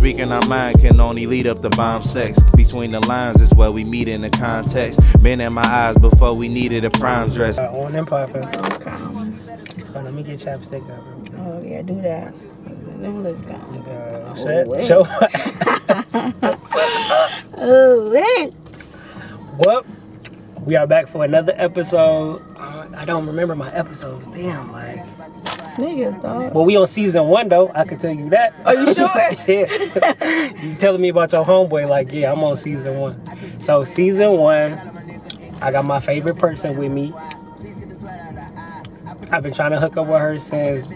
speaking our mind can only lead up to bomb sex. Between the lines is where we meet in the context. Been in my eyes before we needed a prime dress. On and popping. Okay. Oh, let me get chapstick up. Oh yeah, do that. Them lips gone. Show. Oh wait. Well, we are back for another episode. I don't remember my episodes. Damn, like. Niggas, dog. Well, we on season 1 though. I can tell you that. Are you sure? Yeah. You telling me about your homeboy? Like, yeah, I'm on season 1. So season 1, I got my favorite person with me. I've been trying to hook up with her since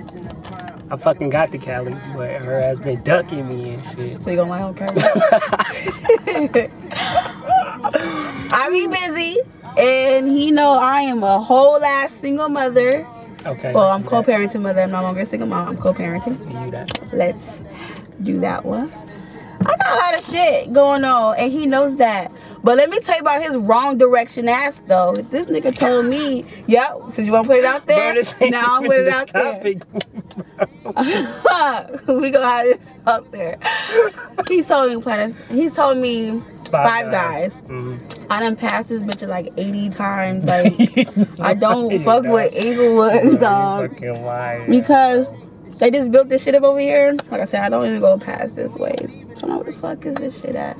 I fucking got to Cali, but her ass been ducking me and shit. So you gonna lie on camera? I be busy, and he know I am a whole ass single mother. Okay. Well, I'm co-parenting mother. I'm no longer a single mom. I'm co-parenting. You that. Let's do that one. I got a lot of shit going on, and he knows that. But let me tell you about his wrong direction ass, though. This nigga told me, yep, since you want to put it out there, now I'm putting it out there. We gonna have this out there. He told me five guys. Mm-hmm. I done passed this bitch like 80 times. Like, I don't fuck with evil ones, dog. Because they just built this shit up over here. Like I said, I don't even go past this way. I don't know where the fuck is this shit at.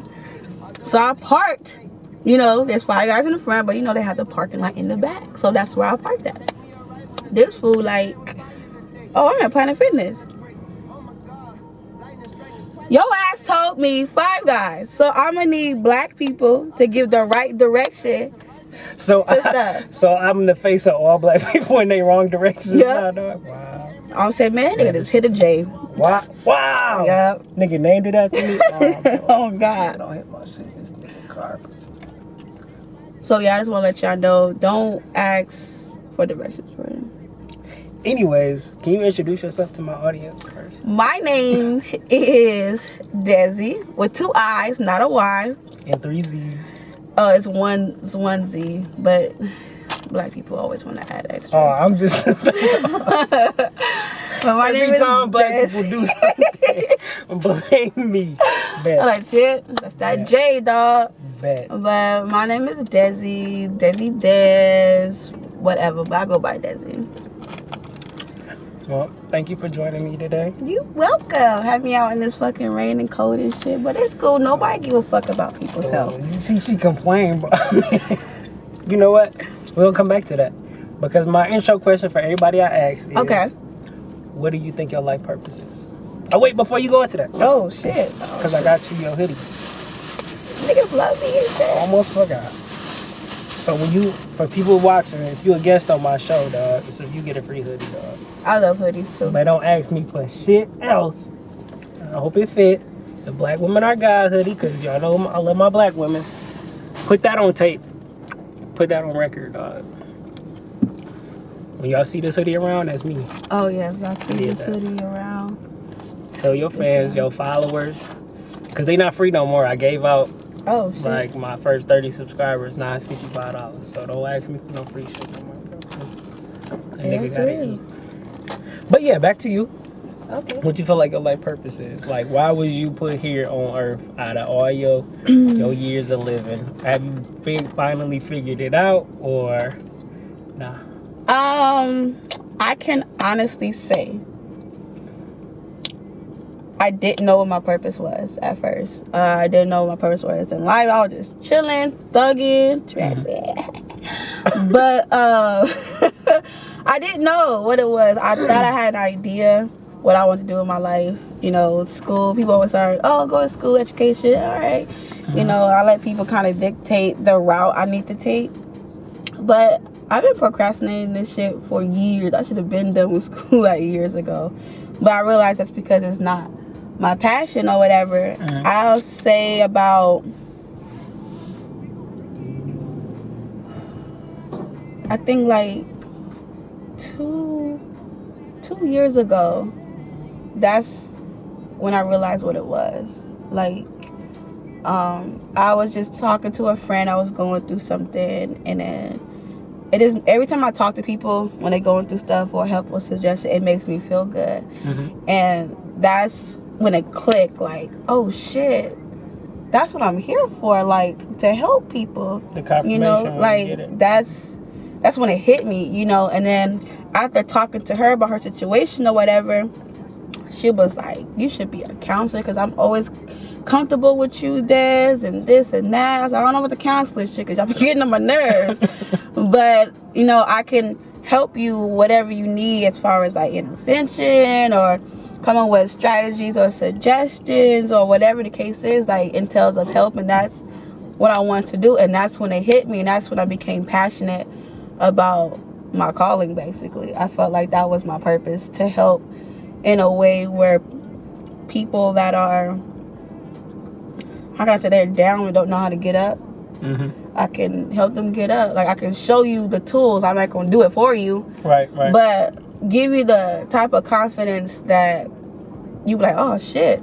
So I parked. You know, there's 5 guys in the front, but you know they have the parking lot in the back. So that's where I parked at. This fool like, oh, I'm at Planet Fitness. Your ass told me 5 guys. So I'm gonna need black people to give the right direction. So I'm the face of all black people in their wrong directions. Yep. Wow. I'm saying, man, nigga just hit a J. Wow. Yep. Nigga named it after me. Oh God. Don't hit my shit. This nigga car. So yeah, I just want to let y'all know, don't ask for directions for him. Anyways, can you introduce yourself to my audience first? My name is Dezzy with 2 I's, not a Y. And 3 Z's. Oh, it's one Z, but black people always want to add extras. Oh, I'm just. But my Every name is time black Dez. people do something, blame me. Bet. I like shit. That's that J, dog. Bet. But my name is Dezzy Dezz, whatever. But I go by Dezzy. Well, thank you for joining me today. You welcome. Have me out in this fucking rain and cold and shit. But it's cool. Nobody give a fuck about people's health. You see, she complained, bro. You know what? We'll come back to that. Because my intro question for everybody I ask is, okay, what do you think your life purpose is? Oh, wait, before you go into that. Oh, shit. Because I got you your hoodie. Niggas love me and shit. Almost forgot. So for people watching, if you a guest on my show, dog, so you get a free hoodie, dog. I love hoodies, too. But don't ask me for shit else. I hope it fit. It's a black woman or guy hoodie, because y'all know I love my black women. Put that on tape. Put that on record, dog. When y'all see this hoodie around, that's me. Oh, yeah. If I see this hoodie around. Tell your fans, your followers, because they not free no more. I gave out like my first 30 subscribers. Now it's $55. So don't ask me for no free shit no more. That nigga gotta eat. But yeah, back to you. Okay. What you feel like your life purpose is? Like, why was you put here on Earth out of all your years of living? Have you finally figured it out, or nah? I can honestly say I didn't know what my purpose was at first. I didn't know what my purpose was in life. I was just chilling, thugging, but I didn't know what it was. I thought I had an idea what I wanted to do in my life. You know, school. People always say, "Oh, go to school, education." All right. You know, I let people kind of dictate the route I need to take. But I've been procrastinating this shit for years. I should have been done with school like years ago. But I realized that's because it's not my passion or whatever. I'll say about, I think like two years ago, that's when I realized what it was. Like, I was just talking to a friend. I was going through something, and then it is every time I talk to people when they're going through stuff or help or suggestion, it makes me feel good. And that's when it clicked, like, oh shit, that's what I'm here for, like, to help people. The confirmation, you know, when like, you get it. that's when it hit me, you know. And then after talking to her about her situation or whatever, she was like, you should be a counselor, because I'm always comfortable with you, Dez, and this and that. I was like, I don't know what the counselor shit, because y'all be getting on my nerves. But, you know, I can help you whatever you need as far as like intervention, or come up with strategies or suggestions, or whatever the case is, like entails of help. And that's what I want to do. And that's when it hit me, and that's when I became passionate about my calling. Basically, I felt like that was my purpose, to help in a way where people that are, how can I say, they're down and don't know how to get up, I can help them get up. Like, I can show you the tools. I'm not going to do it for you, right, but give you the type of confidence that you be like, oh shit,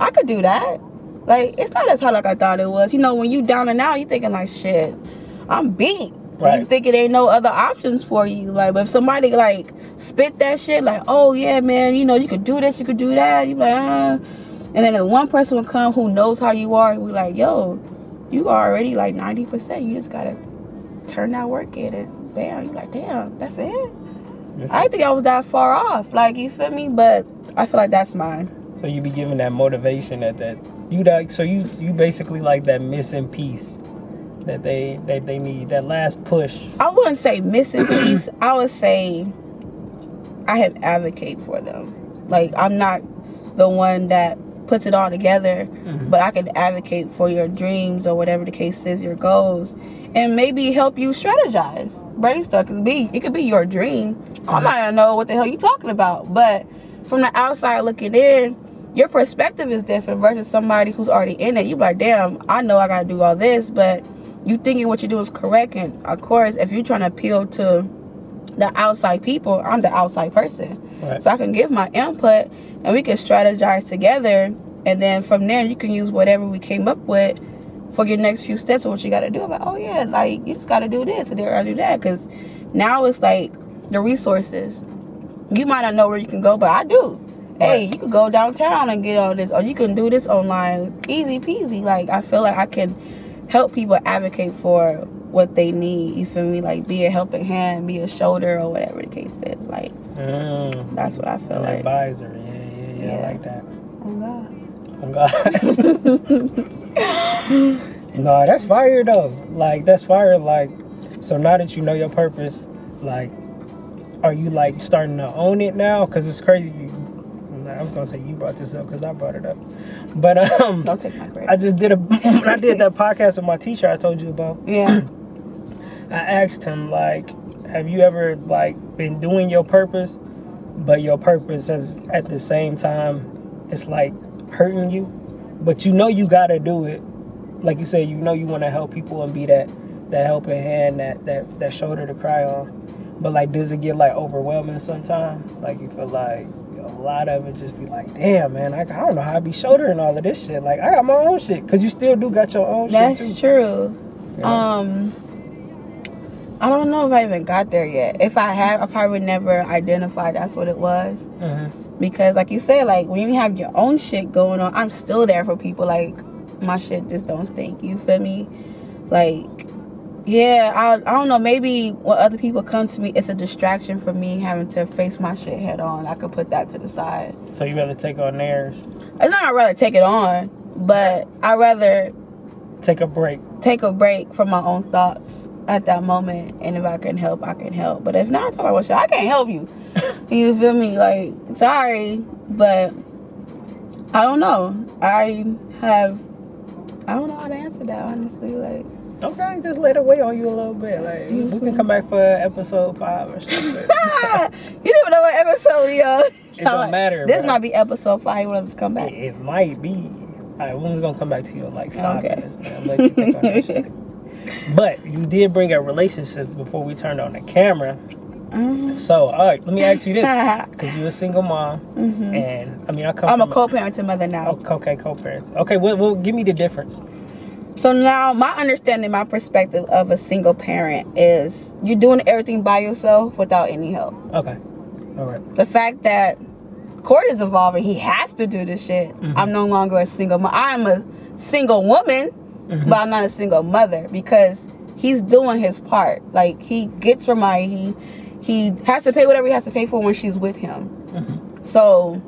I could do that. Like, it's not as hard like I thought it was. You know, when you down and out, you thinking like, shit, I'm beat. Right. You thinking ain't no other options for you. Like, but if somebody like spit that shit, like, oh yeah, man, you know, you could do this, you could do that, you be like, and then if one person will come who knows how you are, and we like, yo, you are already like 90%. You just gotta turn that work in, and bam, you like, damn, that's it. I didn't think I was that far off. Like, you feel me? But I feel like that's mine. So you be giving that motivation that you like. So you basically like that missing piece that they need, that last push. I wouldn't say missing piece. I would say I have advocate for them. Like, I'm not the one that puts it all together, but I can advocate for your dreams or whatever the case is, your goals, and maybe help you strategize, brainstorm. Cause it could be your dream. I might not know what the hell you talking about, but from the outside looking in, your perspective is different versus somebody who's already in it. You be like, damn, I know I gotta do all this, but you thinking what you do is correct. And of course, if you're trying to appeal to the outside people, I'm the outside person. Right. So I can give my input, and we can strategize together. And then from there, you can use whatever we came up with for your next few steps of what you got to do. I'm like, oh yeah, like, you just got to do this and then do that. Because now it's like the resources. You might not know where you can go, but I do. Right. Hey, you could go downtown and get all this, or you can do this online, easy peasy. Like, I feel like I can help people advocate for what they need. You feel me? Like, be a helping hand, be a shoulder, or whatever the case is. Like, that's what I feel like. Advisor, yeah, I like that. Oh God. No, that's fire though. Like, that's fire. Like, so now that you know your purpose, like, are you like starting to own it now? Cause it's crazy. I was gonna say you brought this up because I brought it up, but don't take my credit. I just did when I did that podcast with my teacher I told you about. Yeah. I asked him, like, have you ever like been doing your purpose, but your purpose is at the same time it's like hurting you, but you know you gotta do it. Like you said, you know you want to help people and be that helping hand, that shoulder to cry on. But like, does it get like overwhelming sometimes? Like, you feel like a lot of it just be like, damn, man, I don't know how I be shouldering all of this shit. Like, I got my own shit, because you still do got your own shit too. That's true. Yeah. I don't know if I even got there yet. If I have, I probably would never identify that's what it was. Because like you said, like, when you have your own shit going on, I'm still there for people. Like, my shit just don't stink. You feel me? Like, yeah, I don't know. Maybe when other people come to me, it's a distraction for me having to face my shit head on. I could put that to the side. So you rather take on theirs? It's not I'd rather take it on, but I'd rather take a break from my own thoughts at that moment. And if I can help, I can help. But if not, I'm talking about shit, I can't help you. You feel me? Like, sorry, but I don't know. I don't know how to answer that, honestly. Like, okay, just let it weigh on you a little bit. Like, we can come back for episode 5 or something. You didn't even know what episode we on. It don't matter. This might be episode 5. You want us to come back? It might be. All right, we're gonna come back to you in like 5 minutes. Then. Let you think on that shit. But you did bring up relationships before we turned on the camera. So, all right, let me ask you this, because you're a single mom, and I mean, I'm a co-parenting mother now. Oh, okay, co-parents. Okay, well, give me the difference. So now, my understanding, my perspective of a single parent is you're doing everything by yourself without any help. Okay, all right. The fact that Court is evolving. He has to do this shit. I'm no longer a single mom. I'm a single woman, but I'm not a single mother because he's doing his part. Like, he gets Ramaya. He has to pay whatever he has to pay for when she's with him. So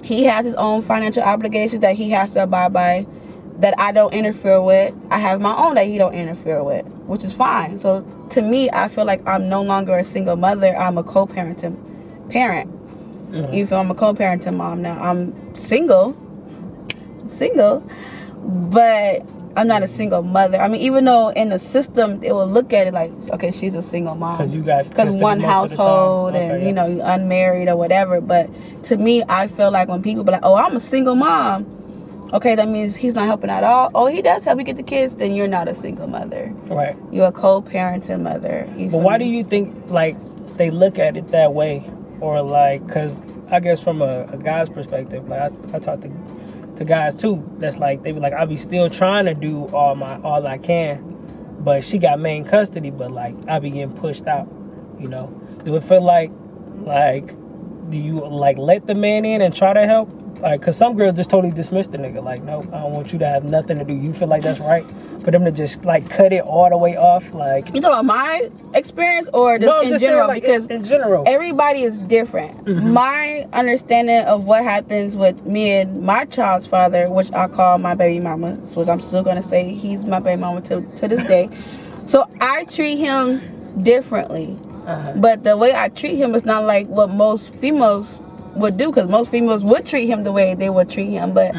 he has his own financial obligations that he has to abide by that I don't interfere with. I have my own that he don't interfere with, which is fine. So to me, I feel like I'm no longer a single mother. I'm a co-parenting parent. You feel? I'm a co-parenting mom now. I'm single, but I'm not a single mother. I mean, even though in the system it will look at it like, okay, she's a single mom because one household and you know, you're unmarried or whatever. But to me, I feel like when people be like, oh, I'm a single mom, okay, that means he's not helping at all. Oh, he does help you get the kids, then you're not a single mother. Right. You're a co-parenting mother. But why do you think like they look at it that way, or like, because I guess from a guy's perspective, like I talk to guys too, that's like, they be like, I be still trying to do all I can, but she got main custody, but like I be getting pushed out, you know? Do it feel like do you like let the man in and try to help? Like, cause some girls just totally dismiss the nigga, like, no, I don't want you to have nothing to do. You feel like that's right for them to just like cut it all the way off? Like, you talking about my experience or just in general? Like, because in general, everybody is different. My understanding of what happens with me and my child's father, which I call my baby mama, which I'm still gonna say he's my baby mama to this day. So I treat him differently, but the way I treat him is not like what most females would do, because most females would treat him the way they would treat him. But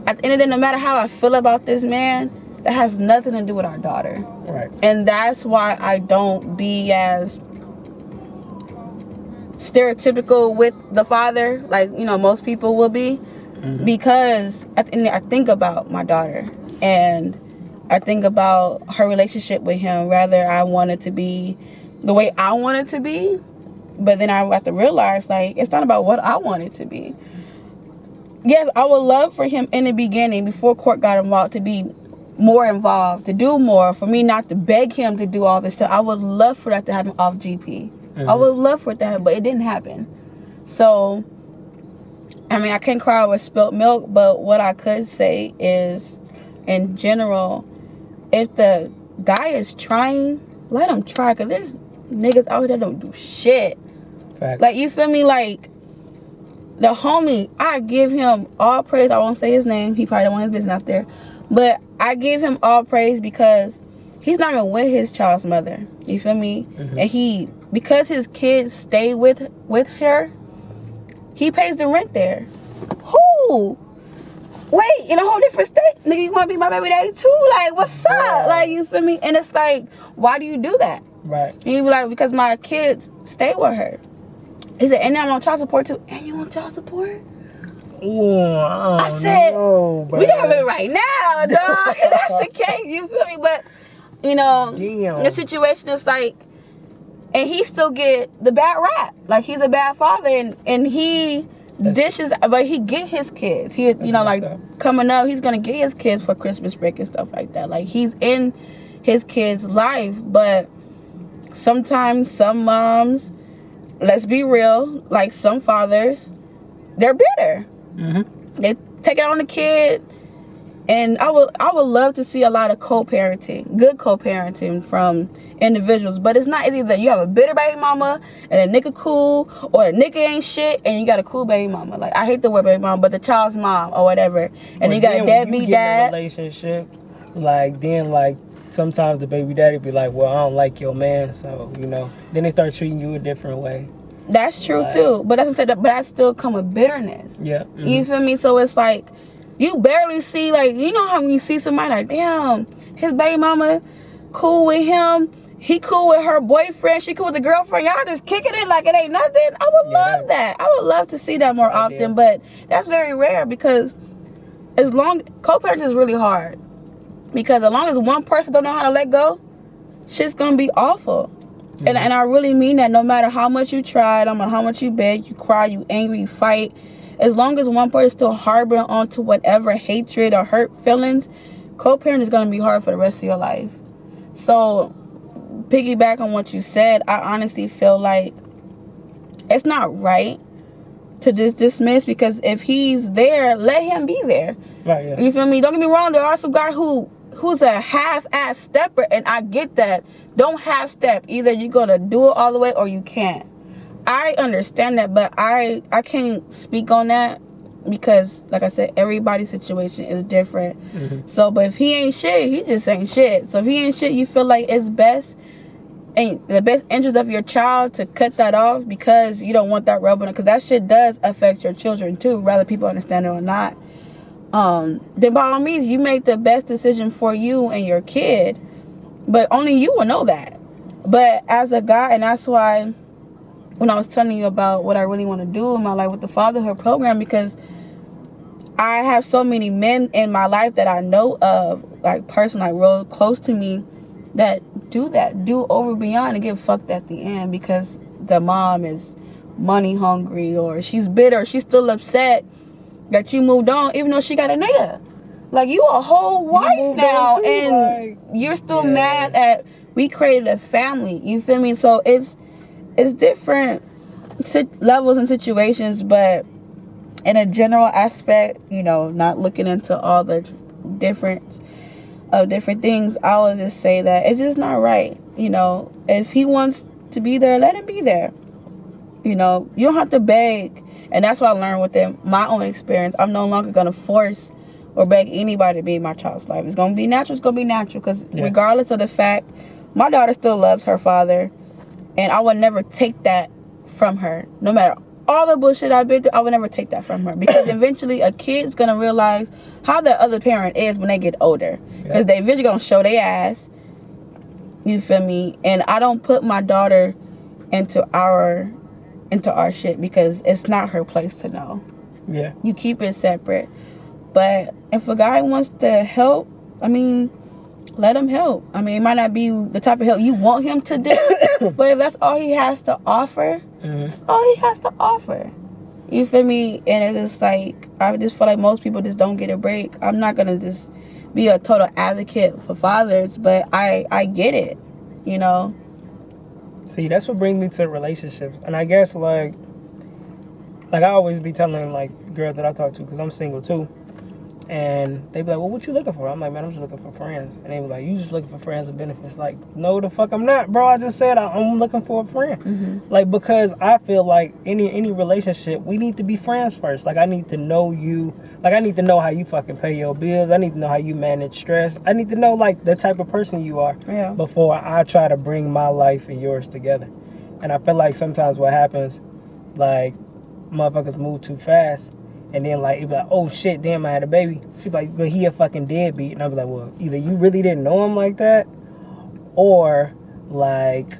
at the end of the day, no matter how I feel about this man, that has nothing to do with our daughter. Right. And that's why I don't be as stereotypical with the father, like, you know, most people will be, because at the end I think about my daughter and I think about her relationship with him. Rather, I want it to be the way I want it to be. But then I have to realize, like, it's not about what I want it to be. Yes, I would love for him in the beginning, before Court got involved, to be more involved, to do more, for me not to beg him to do all this stuff. I would love for that to happen off GP. I would love for it to happen, but it didn't happen. So, I mean, I can't cry over spilt milk, but what I could say is, in general, if the guy is trying, let him try, because there's niggas out here that don't do shit. Fact. Like, you feel me? Like, the homie, I give him all praise. I won't say his name. He probably don't want his business out there. But I give him all praise because he's not even with his child's mother. You feel me? And because his kids stay with her, he pays the rent there. Who? Wait, in a whole different state? Nigga, you want to be my baby daddy too? Like, what's up? Like, you feel me? And it's like, why do you do that? Right. And he be like, because my kids stay with her. He said, and I'm on child support too. And you on child support? I said, we got it right now, dog. And that's the case, you feel me? But, you know, the situation is like, and he still get the bad rap. Like, he's a bad father, and he dishes, but he get his kids. He, you know, like, coming up, he's going to get his kids for Christmas break and stuff like that. Like, he's in his kids' life, but sometimes some moms, let's be real, like some fathers, they're bitter. They take it on the kid, and I would love to see a lot of co-parenting, good co-parenting from individuals. But it's not either you have a bitter baby mama and a nigga cool, or a nigga ain't shit and you got a cool baby mama. Like, I hate the word baby mama, but the child's mom or whatever, and you got a deadbeat dad. Relationship, like, then, like, sometimes the baby daddy be like, well, I don't like your man, so, you know, then they start treating you a different way. That's true, too. But that's what I said, but that still come with bitterness. Yeah. You feel me? So it's like, you barely see, like, you know how when you see somebody like, damn, his baby mama cool with him, he cool with her boyfriend, she cool with the girlfriend, y'all just kicking it like it ain't nothing. I would love that. I would love to see that more often, but that's very rare, because co-parenting is really hard. Because as long as one person don't know how to let go, shit's gonna be awful. And I really mean that. No matter how much you try, no matter how much you beg, you cry, you angry, you fight, as long as one person is still harboring onto whatever hatred or hurt feelings, co-parent is gonna be hard for the rest of your life. So, piggyback on what you said, I honestly feel like it's not right to dismiss, because if he's there, let him be there. Right, yeah. You feel me? Don't get me wrong, there are some guys who's a half-ass stepper, and I get that. Don't half-step. Either you're going to do it all the way or you can't. I understand that, but I can't speak on that because, like I said, everybody's situation is different. Mm-hmm. So, but if he ain't shit, he just ain't shit. So if he ain't shit, you feel like it's best and the best interest of your child to cut that off because you don't want that rubbing, because that shit does affect your children too, whether people understand it or not. Then by all means, you make the best decision for you and your kid, but only you will know that. But as a guy, and that's why when I was telling you about what I really want to do in my life with the fatherhood program, because I have so many men in my life that I know of, like personally, like real close to me, that do over beyond and get fucked at the end because the mom is money hungry, or she's bitter, she's still upset that you moved on even though she got a nigga. Like, you a whole wife now, too, and like, you're still mad at we created a family. You feel me? So it's different levels and situations, but in a general aspect, you know, not looking into all the different things, I will just say that it's just not right. You know, if he wants to be there, let him be there. You know, you don't have to beg. And that's what I learned within my own experience. I'm no longer going to force or beg anybody to be in my child's life. It's going to be natural. It's going to be natural. Because regardless of the fact, my daughter still loves her father. And I would never take that from her. No matter all the bullshit I've been through, I would never take that from her. Because eventually a kid's going to realize how the other parent is when they get older. Because they eventually going to show their ass. You feel me? And I don't put my daughter into our shit because it's not her place to know. Yeah. You keep it separate. But if a guy wants to help, I mean, let him help. I mean, it might not be the type of help you want him to do, but if that's all he has to offer, that's all he has to offer. You feel me? And it's just like, I just feel like most people just don't get a break. I'm not going to just be a total advocate for fathers, but I get it, you know? See, that's what brings me to relationships. And I guess, like I always be telling, like, girls that I talk to, because I'm single, too. And they be like, well, what you looking for? I'm like, man, I'm just looking for friends. And they be like, you just looking for friends with benefits. Like, no, the fuck I'm not, bro. I just said I'm looking for a friend. Mm-hmm. Like, because I feel like any relationship, we need to be friends first. Like, I need to know you. Like, I need to know how you fucking pay your bills. I need to know how you manage stress. I need to know, like, the type of person you are before I try to bring my life and yours together. And I feel like sometimes what happens, like, motherfuckers move too fast. And then, like, it be like, oh, shit, damn, I had a baby. She be like, but he a fucking deadbeat. And I be like, well, either you really didn't know him like that, or, like,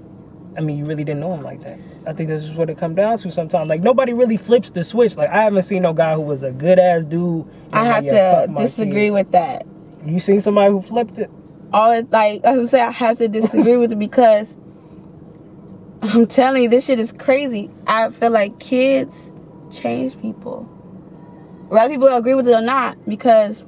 I mean, you really didn't know him like that. I think that's just what it comes down to sometimes. Like, nobody really flips the switch. Like, I haven't seen no guy who was a good-ass dude. I have to disagree with that. You seen somebody who flipped it? Like, I was gonna say, I have to disagree with it because I'm telling you, this shit is crazy. I feel like kids change people. Whether people agree with it or not, because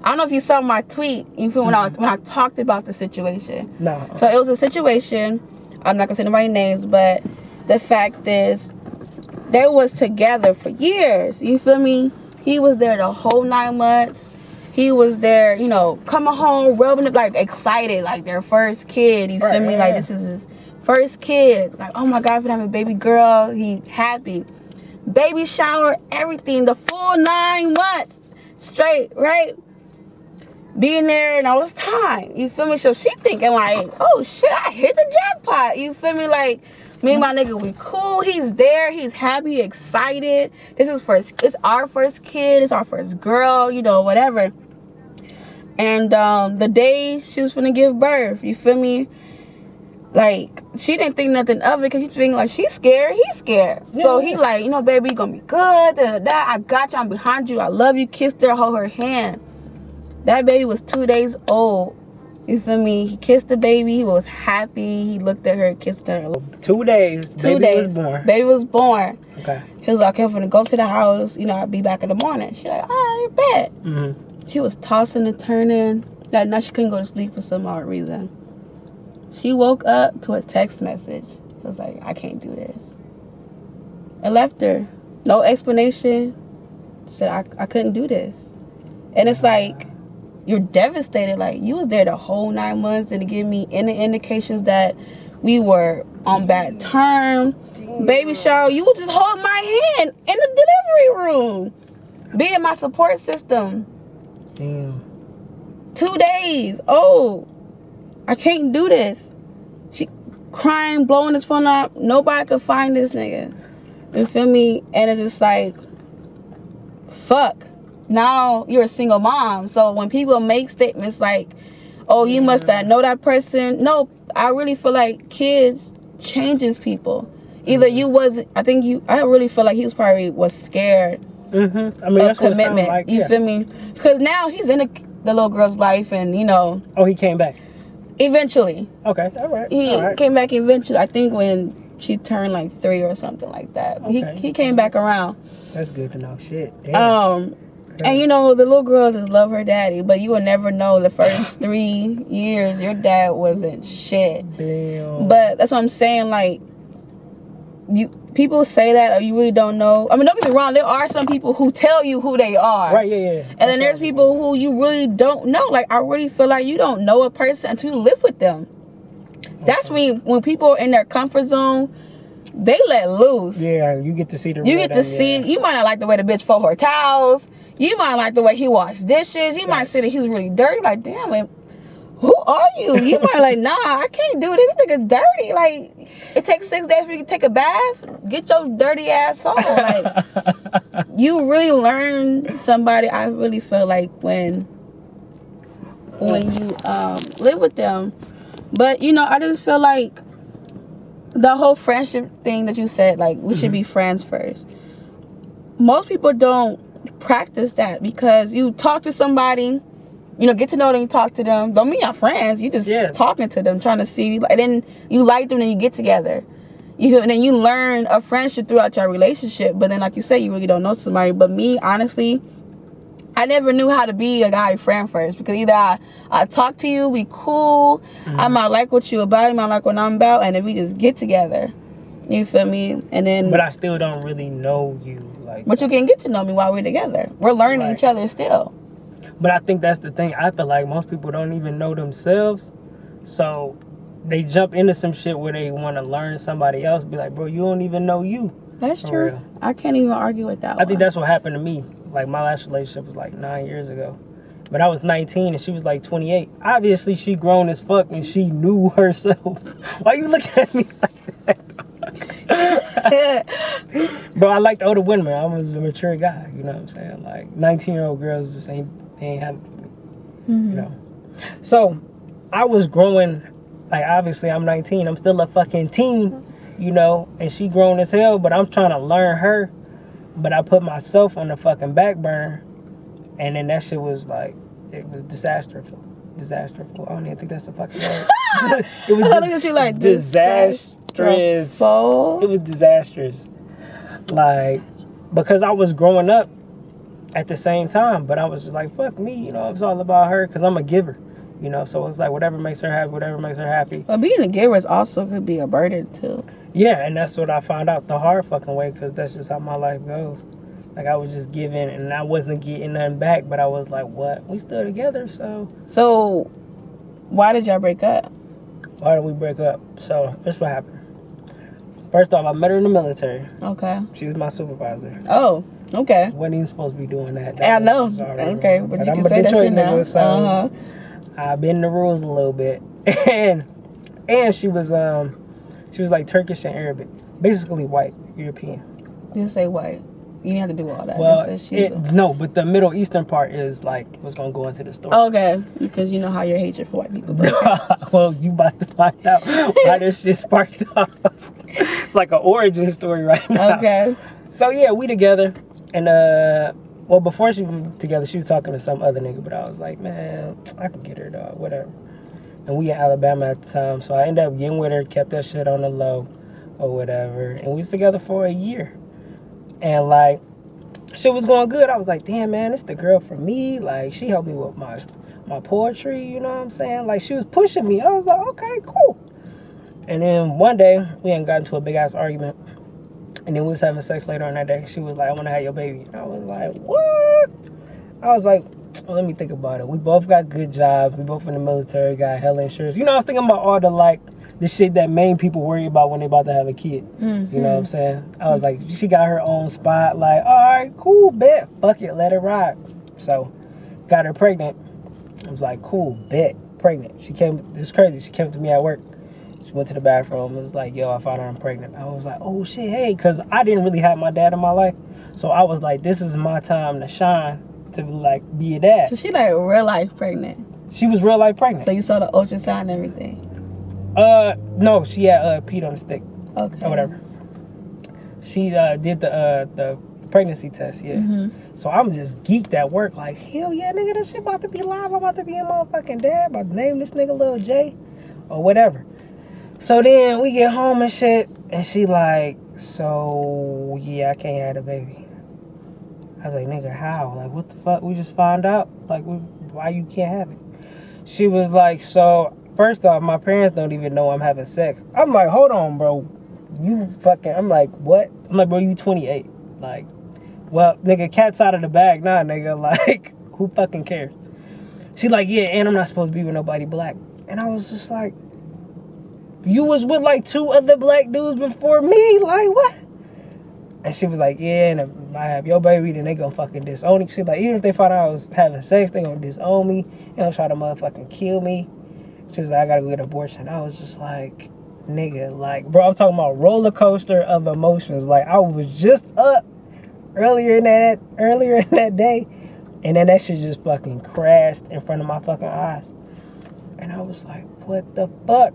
I don't know if you saw my tweet. You feel when I talked about the situation. No. So it was a situation. I'm not gonna say nobody's names, but the fact is, they was together for years. You feel me? He was there the whole 9 months. He was there, you know, coming home, rubbing it, like excited, like their first kid. You feel me? Like this is his first kid. Like, oh my God, if I have a baby girl, he happy. Baby shower, everything, the full 9 months straight, right? Being there, and all this time, you feel me? So she thinking like, oh shit, I hit the jackpot. You feel me? Like, me and my nigga, we cool. He's there. He's happy, excited. It's our first kid. It's our first girl, you know, whatever. And the day she was finna give birth, you feel me? Like, she didn't think nothing of it because she's thinking like, she's scared, he's scared. Yeah. So he like, you know, baby, you gonna be good. I got you. I'm behind you. I love you. Kissed her, hold her hand. That baby was 2 days old. You feel me? He kissed the baby. He was happy. He looked at her, kissed her. 2 days. Baby was born. Baby was born. Okay. He was like, I'm gonna go to the house. You know, I'll be back in the morning. She like, all right, bet. Mm-hmm. She was tossing and turning. That night she couldn't go to sleep for some odd reason. She woke up to a text message. It was like, I can't do this. It left her. No explanation. Said I couldn't do this. And it's like, you're devastated. Like, you was there the whole 9 months and to give me any indications that we were on bad terms. Baby shower, you would just hold my hand in the delivery room. Being my support system. Damn. 2 days. Oh, I can't do this. She crying, blowing his phone up. Nobody could find this nigga. You feel me? And it's just like, fuck. Now you're a single mom. So when people make statements like, oh, you must know that person. No, I really feel like kids changes people. Either you wasn't, I really feel like he was scared Mm-hmm. I mean, of commitment. Like, you feel me? Because now he's in the little girl's life, and you know. Oh, he came back. Eventually. Okay, all right. He came back eventually. I think when she turned like 3 or something like that. Okay. He came back around. That's good to know. Shit. Damn. And you know, the little girl just love her daddy, but you will never know the first 3 years your dad wasn't shit. Damn. But that's what I'm saying. Like, people say that, or you really don't know. I mean, don't get me wrong. There are some people who tell you who they are. Right, yeah. And then there's people who you really don't know. Like, I really feel like you don't know a person until you live with them. Okay. That's when people are in their comfort zone, they let loose. Yeah, you get to see the. You get to see. You might not like the way the bitch fold her towels. You might like the way he washed dishes. You might say that he's really dirty. Like, damn, man, who are you? You might like, nah, I can't do this. This nigga dirty. Like, it takes 6 days for you to take a bath. Get your dirty ass on. Like, you really learn somebody. I really feel like when you live with them. But you know, I just feel like the whole friendship thing that you said, like, we should be friends first. Most people don't practice that, because you talk to somebody, you know, get to know them, you talk to them. Don't mean you're friends. You just talking to them, trying to see, and then you like them, and you get together. And then you learn a friendship throughout your relationship. But then, like you said, you really don't know somebody. But me, honestly, I never knew how to be a guy friend first, because either I talk to you, we cool, I might like what you about, you might like what I'm about, and then we just get together. You feel me? And then, but I still don't really know you. Like, but you can get to know me while we're together. We're learning each other still. But I think that's the thing. I feel like most people don't even know themselves, so they jump into some shit where they want to learn somebody else. Be like, bro, you don't even know you. That's true. Real. I can't even argue with that. I think that's what happened to me. Like, my last relationship was like 9 years ago. But I was 19 and she was like 28. Obviously, she grown as fuck and she knew herself. Why you looking at me like that? Bro, I like the older women. I was a mature guy. You know what I'm saying? Like, 19-year-old girls just ain't having me. You know? So, I was growing. Like, obviously, I'm 19. I'm still a fucking teen. You know? And she grown as hell. But I'm trying to learn her. But I put myself on the fucking back burner. And then that shit was like, it was disastrous. I don't even think that's a fucking word. It was look at you like disastrous. It was disastrous. Like, because I was growing up at the same time, but I was just like, fuck me, you know, it's all about her, because I'm a giver, you know, so it's like whatever makes her happy. But being a giver is also could be a burden too. Yeah, and that's what I found out the hard fucking way, because that's just how my life goes. Like, I was just giving, and I wasn't getting nothing back, but I was like, what? We still together, so. So, why did y'all break up? Why did we break up? So, this is what happened. First off, I met her in the military. Okay. She was my supervisor. Oh, okay. Wasn't even supposed to be doing that. I know. Okay, but you can say that shit now. Nigga, so I bend the rules a little bit. And she was like Turkish and Arabic. Basically white, European. Just say white. You didn't have to do all that. Well, no, but the Middle Eastern part is like what's gonna go into the story. Okay, because you know how your hatred for white people. Well, you about to find out why this shit sparked off. It's like an origin story right now. Okay. So yeah, we together, and well, before she was together, she was talking to some other nigga, but I was like, man, I can get her, dog, whatever. And we in Alabama at the time, so I ended up getting with her, kept that shit on the low, or whatever, and we was together for a year. And, like, shit was going good. I was like, damn, man, this the girl for me. Like, she helped me with my poetry, you know what I'm saying? Like, she was pushing me. I was like, okay, cool. And then one day, we had gotten into a big-ass argument. And then we was having sex later on that day. She was like, I want to have your baby. And I was like, what? I was like, well, let me think about it. We both got good jobs. We both in the military, got hella insurance. You know, I was thinking about all the shit that main people worry about when they about to have a kid. Mm-hmm. You know what I'm saying? I was like, she got her own spot. Like, all right, cool, bet. Fuck it, let it ride. So, got her pregnant. I was like, cool, bet. Pregnant. She came, it's crazy. She came to me at work. She went to the bathroom. It was like, yo, I found out I'm pregnant. I was like, oh shit, hey, because I didn't really have my dad in my life. So I was like, this is my time to shine, to like be a dad. So she like real life pregnant. She was real life pregnant. So you saw the ultrasound and everything? No, she had peed on the stick. Okay. Or whatever. She did the pregnancy test, yeah. Mm-hmm. So I'm just geeked at work, like, hell yeah, nigga, this shit about to be live. I'm about to be a motherfucking dad. About to name this nigga Lil J or whatever. So then we get home and shit, and she like, so yeah, I can't have a baby. I was like, nigga, how? Like, what the fuck? We just found out. Like, why you can't have it? She was like, so first off, my parents don't even know I'm having sex. I'm like, hold on, bro. You fucking. I'm like, what? I'm like, bro, you 28. Like, well, nigga, cat's out of the bag now, nigga. Like, who fucking cares? She like, yeah, and I'm not supposed to be with nobody black. And I was just like, you was with like 2 other black dudes before me? Like, what? And she was like, yeah, and if I have your baby, then they gonna fucking disown me. She like, even if they find out I was having sex, they gonna disown me. They gonna try to motherfucking kill me. She was like, I gotta go get an abortion. I was just like, nigga, like, bro, I'm talking about roller coaster of emotions. Like, I was just up earlier in that day, and then that shit just fucking crashed in front of my fucking eyes. And I was like, what the fuck?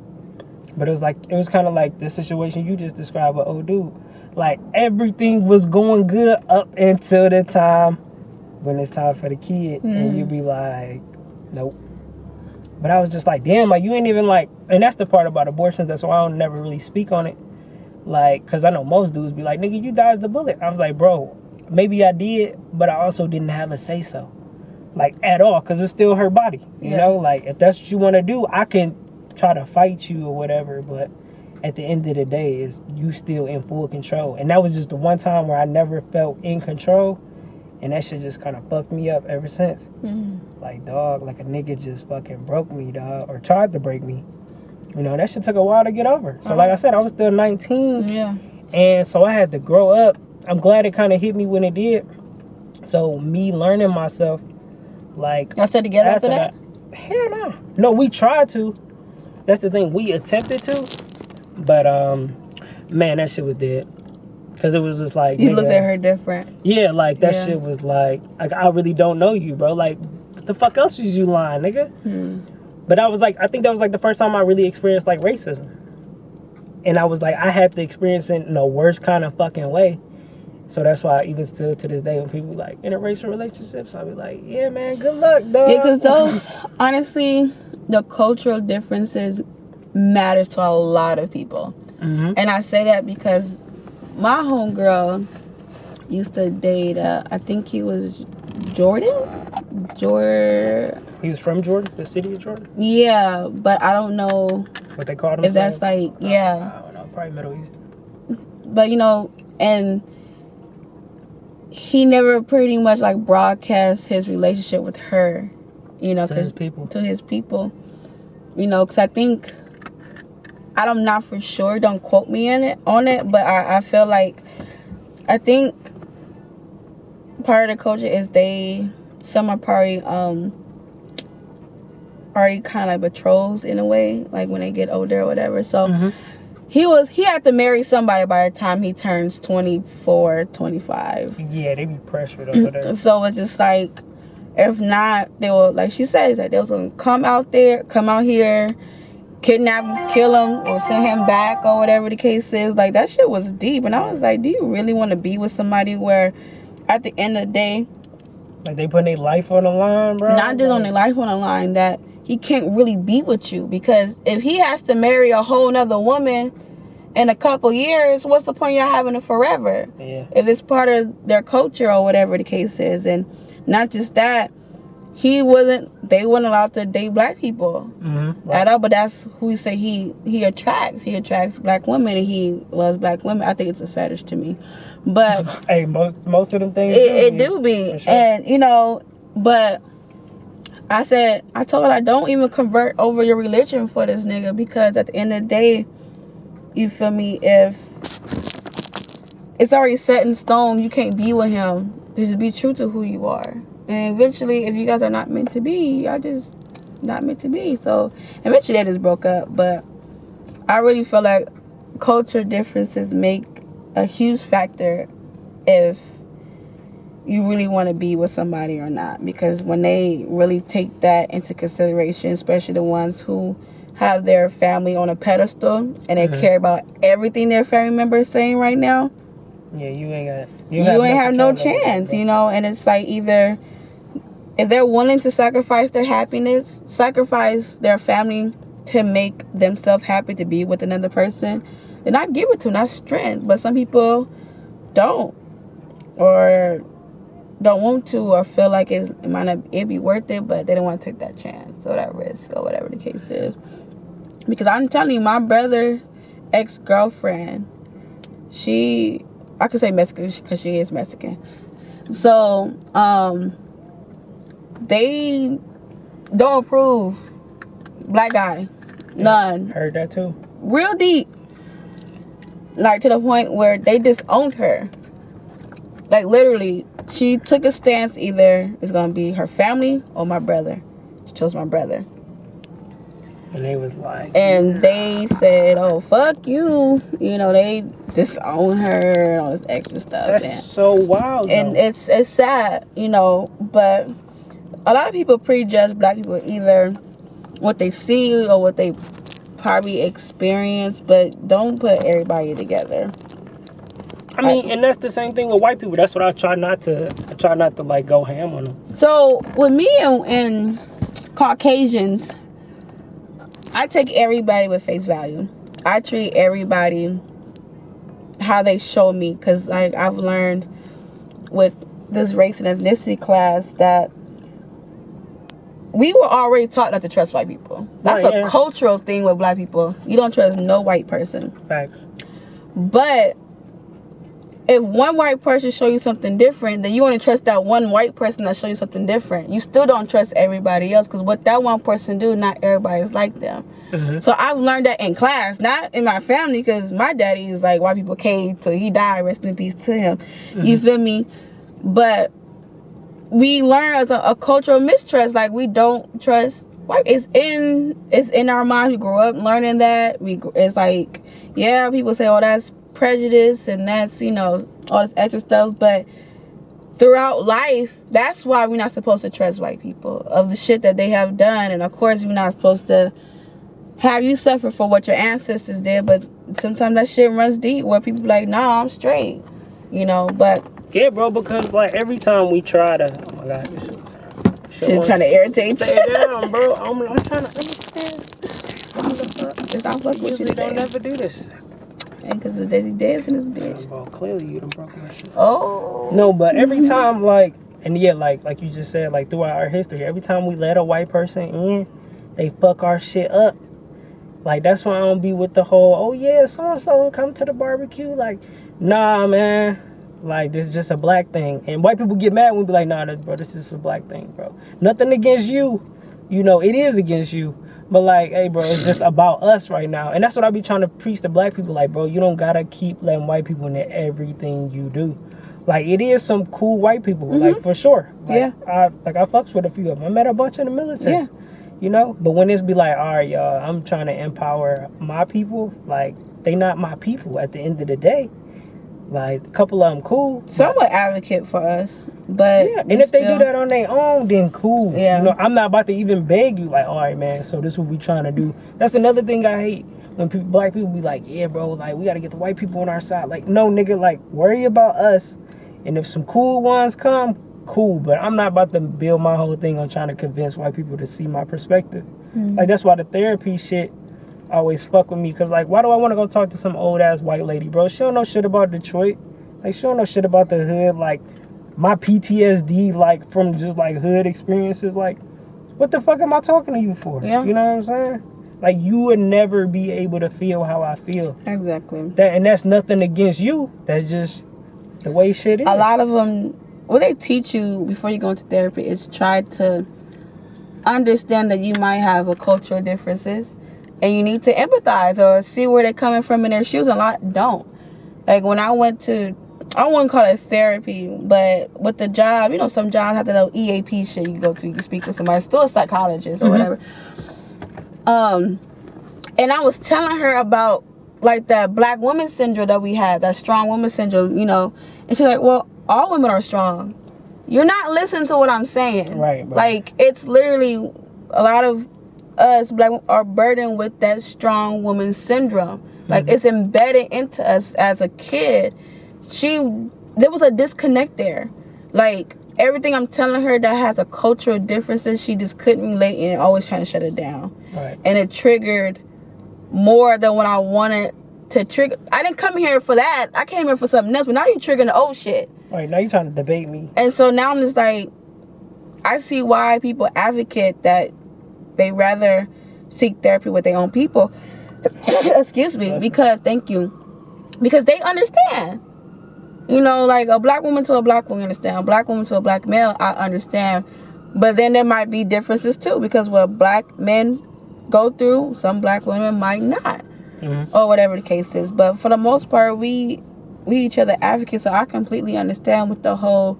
But it was kind of like the situation you just described with old dude. Like, everything was going good up until the time when it's time for the kid. And you be like, nope. But I was just like, damn, like, you ain't even like, and that's the part about abortions. That's why I don't never really speak on it. Like, because I know most dudes be like, nigga, you dodged the bullet. I was like, bro, maybe I did, but I also didn't have a say-so. Like, at all, because it's still her body. You know? Like, if that's what you want to do, I can try to fight you or whatever, but at the end of the day, is you still in full control. And that was just the one time where I never felt in control, and that shit just kind of fucked me up ever since. Like, dog, like a nigga just fucking broke me, dog, or tried to break me. You know, that shit took a while to get over. So like I said, I was still 19. Yeah. And so I had to grow up. I'm glad it kind of hit me when it did. So me learning myself, like, y'all stayed together after that? Hell no. No, we tried to. That's the thing. We attempted to. But, man, that shit was dead. Because it was just like, you looked at her different. Yeah, like, that shit was like, I really don't know you, bro. Like, what the fuck else was you lying, nigga? But I was like, I think that was like the first time I really experienced like racism. And I was like, I had to experience it in the worst kind of fucking way. So that's why even still to this day when people be like, interracial relationships, I'll be like, yeah, man, good luck, dog. Yeah, because those, honestly, the cultural differences matter to a lot of people. And I say that because my homegirl used to date, I think he was Jordan. He was from Jordan, the city of Jordan? Yeah, but I don't know what they called him. If that's like, yeah. I don't know, probably Middle East. But, you know, and he never pretty much like broadcast his relationship with her, you know. To his people. To his people. You know, because I think, I'm not for sure, don't quote me on it, but I feel like, I think part of the culture is some are probably already kind of like betrothed in a way, like when they get older or whatever. So he had to marry somebody by the time he turns 24, 25. Yeah, they be pressured over there. So it's just like, if not, they will, like she says, that they was gonna come out here, kidnap him, kill him, or send him back, or whatever the case is. Like, that shit was deep. And I was like, do you really want to be with somebody where at the end of the day, like, they putting their life on the line, bro? Not just on their life on the line, that he can't really be with you. Because if he has to marry a whole nother woman in a couple years, what's the point of y'all having it forever? Yeah. If it's part of their culture or whatever the case is. And not just that, they weren't allowed to date black people at all. But that's who he said he attracts. He attracts black women, and he loves black women. I think it's a fetish to me, but hey, most of them things it do be, sure. And you know, but I told her, I don't even convert over your religion for this nigga, because at the end of the day, you feel me, if it's already set in stone, you can't be with him. Just be true to who you are. And eventually, if you guys are not meant to be, y'all just not meant to be. So eventually they just broke up. But I really feel like culture differences make a huge factor if you really want to be with somebody or not. Because when they really take that into consideration, especially the ones who have their family on a pedestal and they care about everything their family member is saying right now, yeah, you ain't have no chance, you know. And it's like, either if they're willing to sacrifice their happiness, sacrifice their family to make themselves happy to be with another person, then I give it to them. That's strength. But some people don't, or don't want to, or feel like it might not be worth it, but they don't want to take that chance or that risk or whatever the case is. Because I'm telling you, my brother's ex-girlfriend, I could say Mexican because she is Mexican. So, they don't approve black guy. None. Heard that too. Real deep. Like, to the point where they disowned her. Like, literally, she took a stance, either it's going to be her family or my brother. She chose my brother. And they was like... And they said, oh, fuck you. You know, they disown her and all this extra stuff. That's so wild, and though. It's sad, you know, but a lot of people prejudge black people, either what they see or what they probably experience, but don't put everybody together. I mean, and that's the same thing with white people. That's what I try not to like go ham on them. So with me and Caucasians, I take everybody with face value. I treat everybody how they show me, because like I've learned with this race and ethnicity class that we were already taught not to trust white people. That's a cultural thing with black people. You don't trust no white person. Facts. But if one white person show you something different, then you only trust that one white person that show you something different. You still don't trust everybody else, because what that one person do, not everybody is like them. So I've learned that in class, not in my family, because my daddy is like white people cave till he died. Rest in peace to him. You feel me? But we learn as a cultural mistrust. Like, we don't trust white. It's in our mind. We grow up learning that. It's like, yeah, people say, oh, that's prejudice and that's, you know, all this extra stuff. But throughout life, that's why we're not supposed to trust white people, of the shit that they have done. And of course, we're not supposed to have you suffer for what your ancestors did. But sometimes that shit runs deep, where people be like, nah, I'm straight, you know. But yeah, bro, because like every time we try to, oh my god, this shit trying to irritate you. Stay down, bro. I'm trying to understand. Usually don't never do this. And because it's Dez Dezz in this bitch. Well, clearly you done broke my shit. Oh. No, but every time, like, and yeah, like you just said, like throughout our history, every time we let a white person in, they fuck our shit up. Like, that's why I don't be with the whole, oh yeah, so-and-so come to the barbecue. Like, nah, man. Like, this is just a black thing. And white people get mad when we be like, nah, this is a black thing, bro. Nothing against you. You know, it is against you. But like, hey, bro, it's just about us right now. And that's what I be trying to preach to black people. Like, bro, you don't gotta keep letting white people into everything you do. Like, it is some cool white people, like, for sure. Like, I fucks with a few of them. I met a bunch in the military. Yeah. You know? But when it's be like, all right, y'all, I'm trying to empower my people. Like, they not my people at the end of the day. Like, a couple of them cool. Some would advocate for us, but yeah. And if they do that on their own, then cool. Yeah. You know, I'm not about to even beg you, like, all right, man, so this is what we trying to do. That's another thing I hate, when black people be like, yeah, bro, like, we got to get the white people on our side. Like, no, nigga, like, worry about us. And if some cool ones come, cool. But I'm not about to build my whole thing on trying to convince white people to see my perspective. Like, that's why the therapy shit always fuck with me. Because, like, why do I want to go talk to some old-ass white lady, bro? She don't know shit about Detroit. Like, she don't know shit about the hood. Like, my PTSD, like, from just, like, hood experiences, like, what the fuck am I talking to you for? Yeah. You know what I'm saying? Like, you would never be able to feel how I feel. Exactly. And that's nothing against you. That's just the way shit is. A lot of them, what they teach you before you go into therapy is try to understand that you might have a cultural differences, and you need to empathize or see where they're coming from in their shoes. A lot don't. Like, when I went to, I wouldn't call it therapy, but with the job, you know, some jobs have to know EAP shit. You go to, you can speak with somebody, still a psychologist or whatever. And I was telling her about, like, that black woman syndrome that we have, that strong woman syndrome, you know. And she's like, well, all women are strong. You're not listening to what I'm saying. Right. Like, it's literally, a lot of us black women are burdened with that strong woman syndrome. Like, it's embedded into us as a kid. There was a disconnect there. Like, everything I'm telling her that has a cultural differences, she just couldn't relate and always trying to shut it down. Right. And it triggered more than what I wanted to trigger. I didn't come here for that. I came here for something else. But now you're triggering the old shit. Right, now you're trying to debate me. And so now I'm just like, I see why people advocate that they rather seek therapy with their own people. Excuse me. Because, thank you. Because they understand. You know, like, a black woman to a black woman understand. A black woman to a black male, I understand. But then there might be differences too. Because what black men go through, some black women might not. Or whatever the case is. But for the most part, we each other advocates. So I completely understand with the whole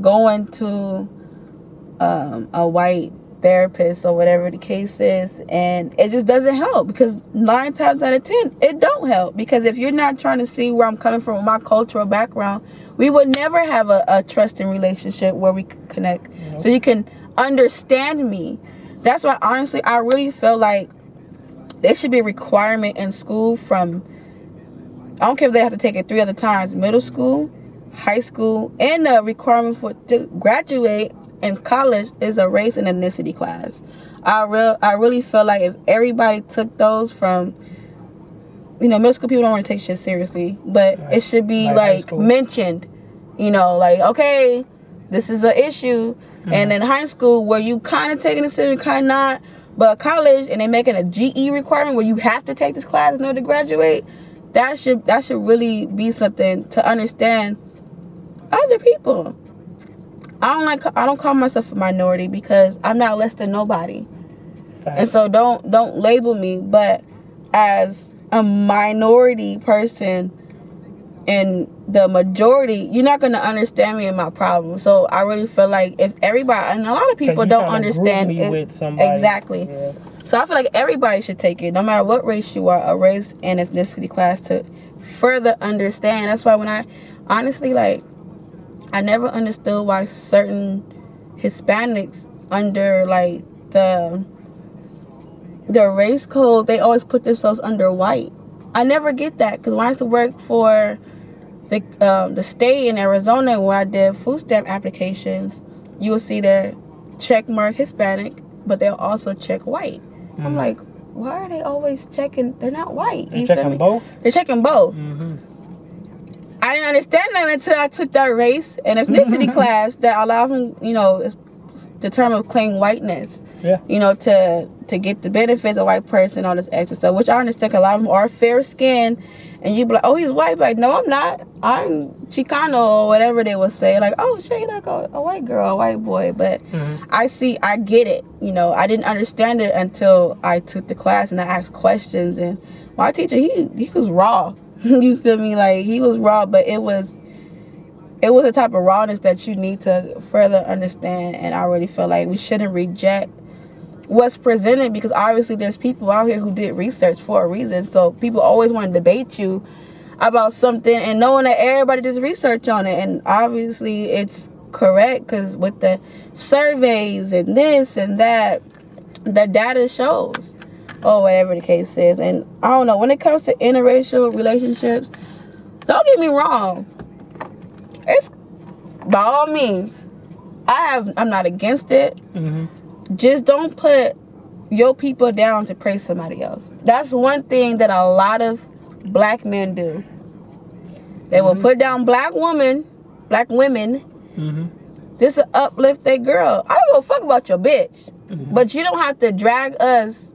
going to a white therapist or whatever the case is, and it just doesn't help, because 9 times out of 10 it don't help. Because if you're not trying to see where I'm coming from with my cultural background, we would never have a trusting relationship where we could connect. So you can understand me. That's why, honestly, I really feel like there should be a requirement in school from, I don't care if they have to take it 3 other times, middle school, high school, and the requirement to graduate in college is a race and ethnicity class. I really feel like if everybody took those from, you know, middle school people don't want to take shit seriously, but it should be like mentioned, you know, like, okay, this is an issue. And in high school, where you kind of taking it seriously, kind of not, but college, and they making a GE requirement where you have to take this class in order to graduate, that should really be something to understand other people. I don't call myself a minority, because I'm not less than nobody. Thanks. And so don't label me. But as a minority person in the majority, you're not gonna understand me and my problem. So I really feel like if everybody, and a lot of people don't understand me with somebody. Exactly. Yeah. So I feel like everybody should take it, no matter what race you are, a race and ethnicity class, to further understand. That's why when I honestly, like, I never understood why certain Hispanics under, like, the race code, they always put themselves under white. I never get that, because when I used to work for the state in Arizona, where I did food stamp applications, you will see their check mark Hispanic, but they'll also check white. I'm like, why are they always checking? They're not white. They're checking both? They're checking both. I didn't understand that until I took that race and ethnicity class that allowed them, you know, determine claim whiteness. Yeah. You know, to get the benefits of a white person, all this extra stuff, which I understand, because a lot of them are fair skinned, and you be like, oh, he's white. But like, no, I'm not. I'm Chicano, or whatever they would say. Like, oh, shit, you're like a white girl, a white boy. But I get it. You know, I didn't understand it until I took the class and I asked questions. And my teacher, he was raw. You feel me? Like, he was raw, but it was a type of rawness that you need to further understand. And I really feel like we shouldn't reject what's presented, because obviously there's people out here who did research for a reason. So people always want to debate you about something, and knowing that everybody does research on it, and obviously it's correct, because with the surveys and this and that, the data shows, or whatever the case is. And I don't know, when it comes to interracial relationships, don't get me wrong, it's by all means, I'm not against it. Just don't put your people down to praise somebody else. That's one thing that a lot of black men do. They will put down black women black women, Mm-hmm. just to uplift that girl. I don't give a fuck about your bitch. Mm-hmm. But you don't have to drag us.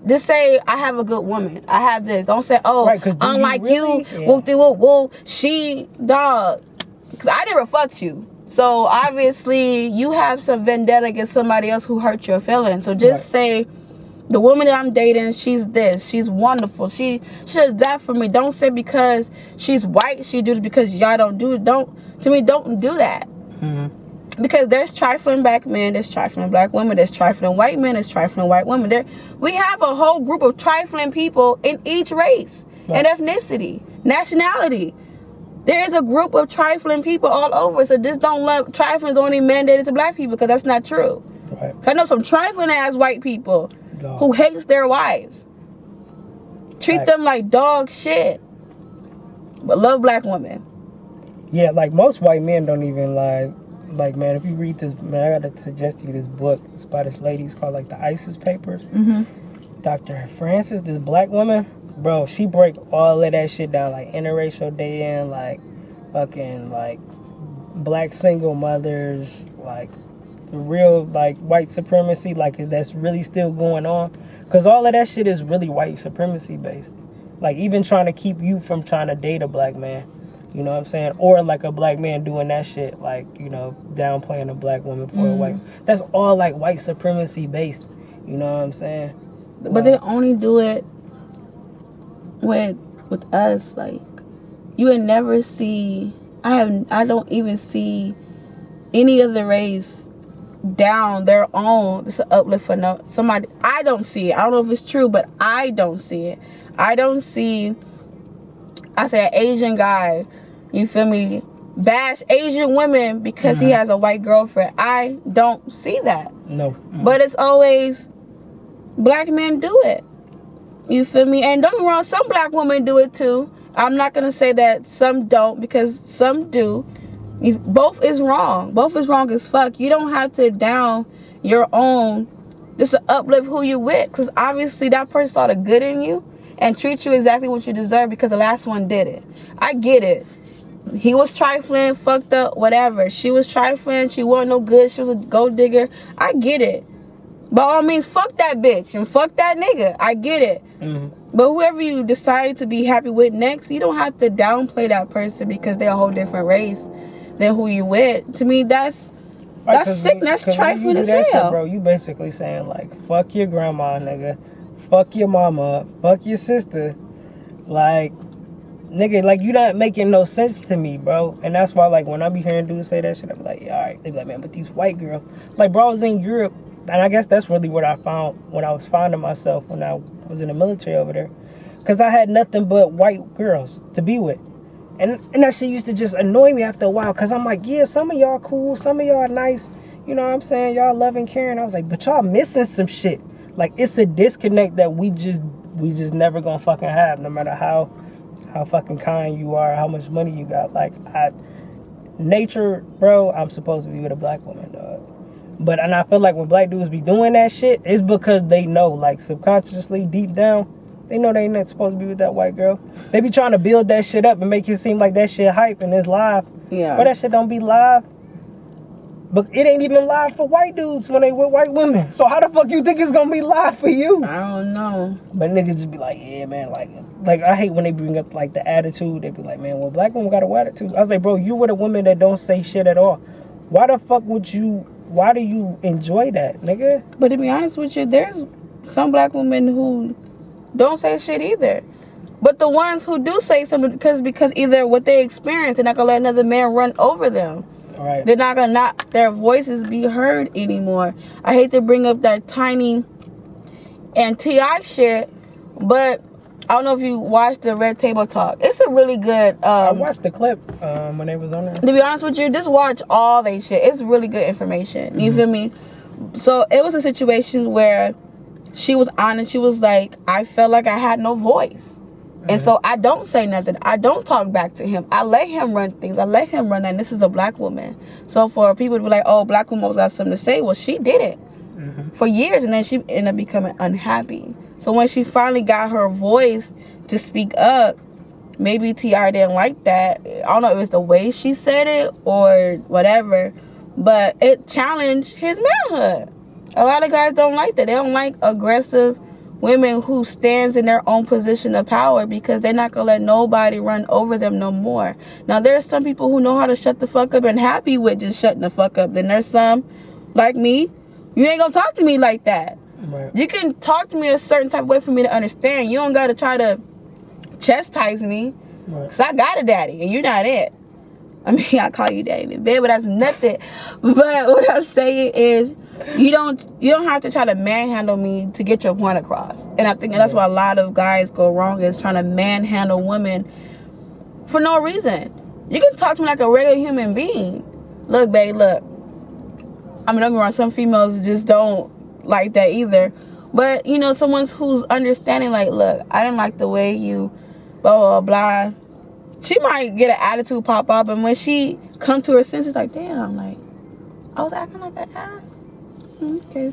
Just say, I have a good woman. I have this. Don't say, oh, Right, unlike really? you, whoop de whoop whoop, she, dog. Because I never fucked you. So obviously, you have some vendetta against somebody else who hurt your feelings. So just say, the woman that I'm dating, she's this. She's wonderful. She does that for me. Don't say because she's white, she do it because y'all don't do it. Don't do that. Mm-hmm. Because there's trifling black men, there's trifling black women, there's trifling white men, there's trifling white women. We have a whole group of trifling people in each race and ethnicity, nationality. There is a group of trifling people all over. So just don't let trifling is only mandated to black people, because that's not true. Right. I know some trifling ass white people who hates their wives. Treat them like dog shit. But love black women. Yeah, like most white men don't even like, man, if you read this, man, I gotta suggest to you this book. It's by this lady. It's called like the ISIS Papers. Mm-hmm. Dr. Francis, this black woman, bro, she break all of that shit down, like interracial dating, like fucking like black single mothers, like the real like white supremacy, like that's really still going on. Cause all of that shit is really white supremacy based. Like even trying to keep you from trying to date a black man. You know what I'm saying? Or like a black man doing that shit, like, you know, downplaying a black woman for a white. That's all like white supremacy based. You know what I'm saying? But they only do it with us. Like, you would never see. I don't even see any other race down their own. It's an uplift for somebody. I don't see it. I don't know if it's true, but I don't see it. I don't see. I say an Asian guy, you feel me, bash Asian women because he has a white girlfriend. I don't see that. No. But it's always black men do it. You feel me? And don't get me wrong, some black women do it too. I'm not going to say that some don't, because some do. Both is wrong. Both is wrong as fuck. You don't have to down your own just to uplift who you with, because obviously that person saw the good in you and treat you exactly what you deserve because the last one did it. I get it. He was trifling, fucked up, whatever. She was trifling. She wasn't no good. She was a gold digger. I get it. By all means, fuck that bitch and fuck that nigga. I get it. But whoever you decide to be happy with next, you don't have to downplay that person because they're a whole different race than who you with. To me, that's sick. That's trifling as hell. Shit, bro, you basically saying like, fuck your grandma, nigga. Fuck your mama. Fuck your sister. Like, nigga, like, you not making no sense to me, bro. And that's why, like, when I be hearing dudes say that shit, I be like, yeah, all right. They be like, man, but these white girls. Like, bro, I was in Europe, and I guess that's really what I found when I was finding myself when I was in the military over there. Because I had nothing but white girls to be with. And that shit used to just annoy me after a while, because I'm like, yeah, some of y'all cool, some of y'all nice. You know what I'm saying? Y'all loving, caring. I was like, but y'all missing some shit. Like, it's a disconnect that we just never gonna fucking have, no matter how fucking kind you are, how much money you got. Like, nature, bro, I'm supposed to be with a black woman, dog. And I feel like when black dudes be doing that shit, it's because they know, like, subconsciously, deep down, they know they ain't not supposed to be with that white girl. They be trying to build that shit up and make it seem like that shit hype and it's live. Yeah. But that shit don't be live. But it ain't even live for white dudes when they with white women. So how the fuck you think it's gonna be live for you? I don't know. But niggas just be like, yeah, man, like I hate when they bring up like the attitude. They be like, man, well, black women got a attitude. I was like, bro, you with a woman that don't say shit at all. Why do you enjoy that, nigga? But to be honest with you, there's some black women who don't say shit either. But the ones who do say something, because either what they experience, they're not gonna let another man run over them. Right. They're not gonna not their voices be heard anymore. I hate to bring up that Tiny and T.I. shit, but I don't know if you watched the Red Table Talk. It's a really good. I watched the clip when they was on there. To be honest with you, just watch all they shit. It's really good information. You feel me? So it was a situation where she was honest. She was like, I felt like I had no voice. And so I don't say nothing. I don't talk back to him. I let him run things. I let him run that. And this is a black woman. So for people to be like, oh, black woman always got something to say. Well, she didn't for years. And then she ended up becoming unhappy. So when she finally got her voice to speak up, maybe T.I. didn't like that. I don't know if it's the way she said it or whatever, but it challenged his manhood. A lot of guys don't like that. They don't like aggressive women who stands in their own position of power, because they're not gonna let nobody run over them no more. Now, there's some people who know how to shut the fuck up and happy with just shutting the fuck up. Then there's some, like me, you ain't gonna talk to me like that. Right. You can talk to me a certain type of way for me to understand. You don't gotta try to chastise me, because I got a daddy and you're not it. I mean, I call you daddy in bed, but that's nothing. But what I'm saying is, you don't have to try to manhandle me to get your point across. And I think that's why a lot of guys go wrong, is trying to manhandle women for no reason. You can talk to me like a regular human being. Look, babe, look. I mean, don't get me wrong, some females just don't like that either. But, you know, someone who's understanding, like, look, I didn't like the way you blah, blah, blah. She might get an attitude pop up, and when she come to her senses, like, damn, like, I was acting like an ass. Okay.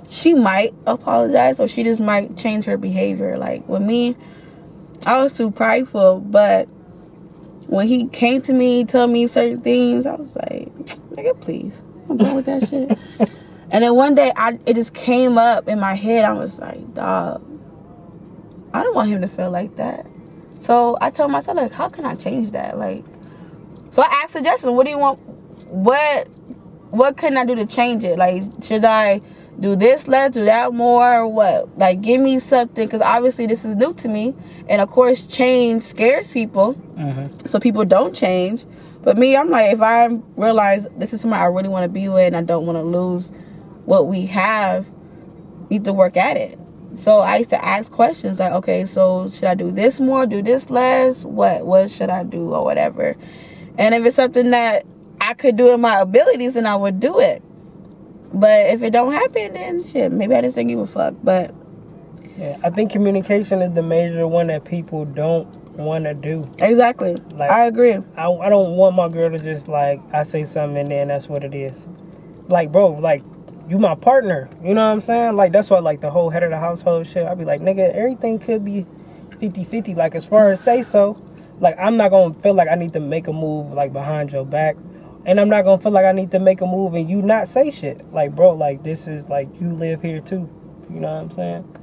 She might apologize, or she just might change her behavior. Like, with me, I was too prideful, but when he came to me, told me certain things, I was like, nigga, please, I'm done with that shit. And then one day, it just came up in my head. I was like, dog, I don't want him to feel like that. So I told myself, like, how can I change that? Like, so I asked suggestions. What do you want? What can I do to change it? Like, should I do this less, do that more, or what? Like, give me something, because obviously this is new to me. And of course, change scares people. So people don't change. But me, I'm like, if I realize this is somebody I really want to be with and I don't want to lose what we have, need to work at it. So I used to ask questions like, okay, so should I do this more, do this less? What should I do, or whatever? And if it's something that I could do in my abilities, then I would do it. But if it don't happen, then shit, maybe I just didn't give a fuck. But yeah, I think communication is the major one that people don't want to do. Exactly. Like, I agree. I don't want my girl to just, like, I say something and then that's what it is. Like, bro, like, you my partner, you know what I'm saying? Like, that's why, like, the whole head of the household shit, I'd be like, nigga, everything could be 50-50. Like, as far as say so, like, I'm not gonna feel like I need to make a move, like, behind your back, and I'm not gonna feel like I need to make a move and you not say shit. Like, bro, like, this is, like, you live here too, you know what I'm saying?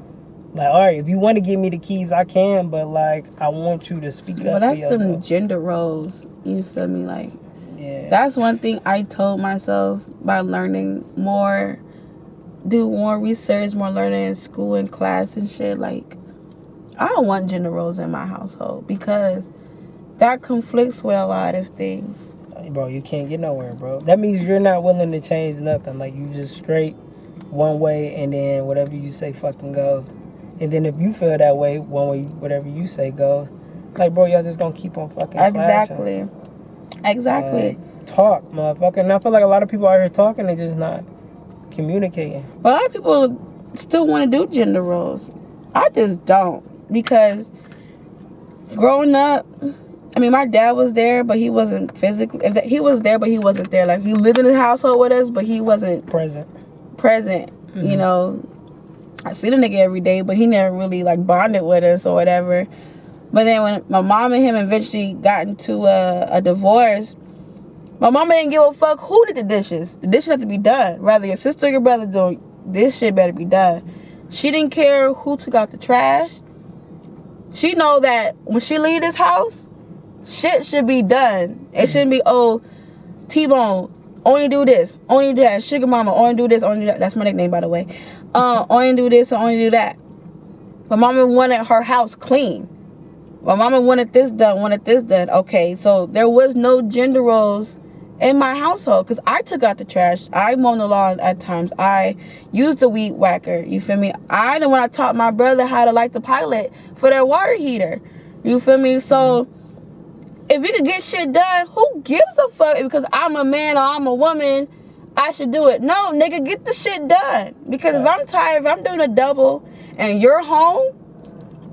Like, all right, if you want to give me the keys, I can, but, like, I want you to speak up. Well, that's them gender roles, you feel me? Like, yeah. That's one thing I told myself by learning more, do more research, more learning in school and class and shit. Like, I don't want gender roles in my household, because that conflicts with a lot of things. Bro, you can't get nowhere, bro. That means you're not willing to change nothing. Like, you just straight one way, and then whatever you say fucking goes. And then if you feel that way, one way, whatever you say goes. Like, bro, y'all just gonna keep on fucking clashing. Exactly. Talk, motherfucker. And I feel like a lot of people out here talking, they just not communicating. Well, a lot of people still want to do gender roles. I just don't, because growing up, I mean, my dad was there, but he wasn't physically. He was there, but he wasn't there. Like, he lived in the household with us, but he wasn't present. Mm-hmm. You know, I see the nigga every day, but he never really, like, bonded with us or whatever. But then when my mom and him eventually got into a divorce, my mama didn't give a fuck who did the dishes. The dishes have to be done. Rather your sister or your brother doing, this shit better be done. She didn't care who took out the trash. She know that when she leave this house, shit should be done. It shouldn't be, oh, T-Bone, only do this, only do that. Sugar Mama, only do this, only do that. That's my nickname, by the way. Only do this, only do that. My mama wanted her house clean. My mama wanted this done, Okay, so there was no gender roles in my household, because I took out the trash. I mowed the lawn at times. I used the weed whacker. You feel me? I the one I taught my brother how to light the pilot for their water heater. You feel me? So if we could get shit done, who gives a fuck? Because I'm a man or I'm a woman, I should do it. No, nigga, get the shit done. Because if I'm tired, if I'm doing a double and you're home,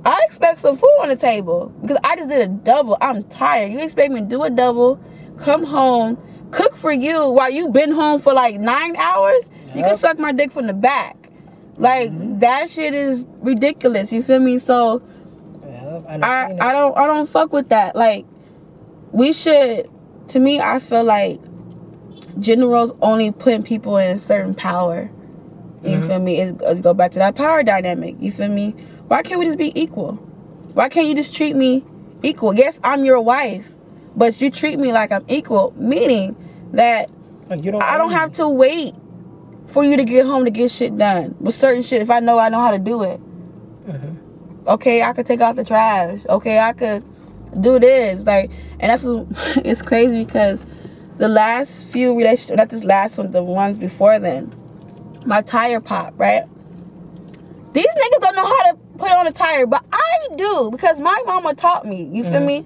I expect some food on the table. Because I just did a double. I'm tired. You expect me to do a double, come home, cook for you while you been home for like 9 hours? You can suck my dick from the back. Like, that shit is ridiculous. You feel me? So, I don't fuck with that. Like, we should, to me, I feel like gender roles only putting people in a certain power. You feel me? It's go back to that power dynamic. You feel me? Why can't we just be equal? Why can't you just treat me equal? Yes, I'm your wife, but you treat me like I'm equal, meaning that I don't have to wait for you to get home to get shit done with certain shit if I know how to do it. Okay, I could take out the trash. Okay, I could do this. Like, and that's it's crazy because the last few relationships, not this last one, the ones before then, my tire popped, right? These niggas don't know how to put on a tire, but I do because my mama taught me. You feel me?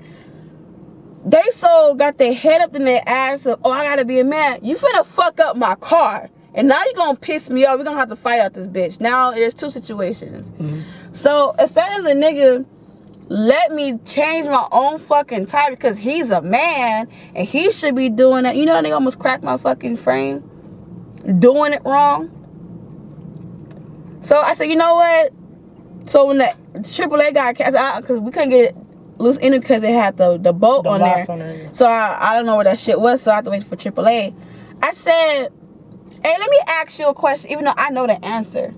They so got their head up in their ass of, oh, I gotta be a man. You finna fuck up my car. And now you're gonna piss me off. We're gonna have to fight out this bitch. Now there's two situations. So instead of the nigga let me change my own fucking tire because he's a man and he should be doing that. You know that nigga almost cracked my fucking frame? Doing it wrong. So I said, you know what? So when the AAA guy came, because we couldn't get it loose in it because it had the bolt on there. So I don't know what that shit was, so I had to wait for AAA. I said, hey, let me ask you a question, even though I know the answer.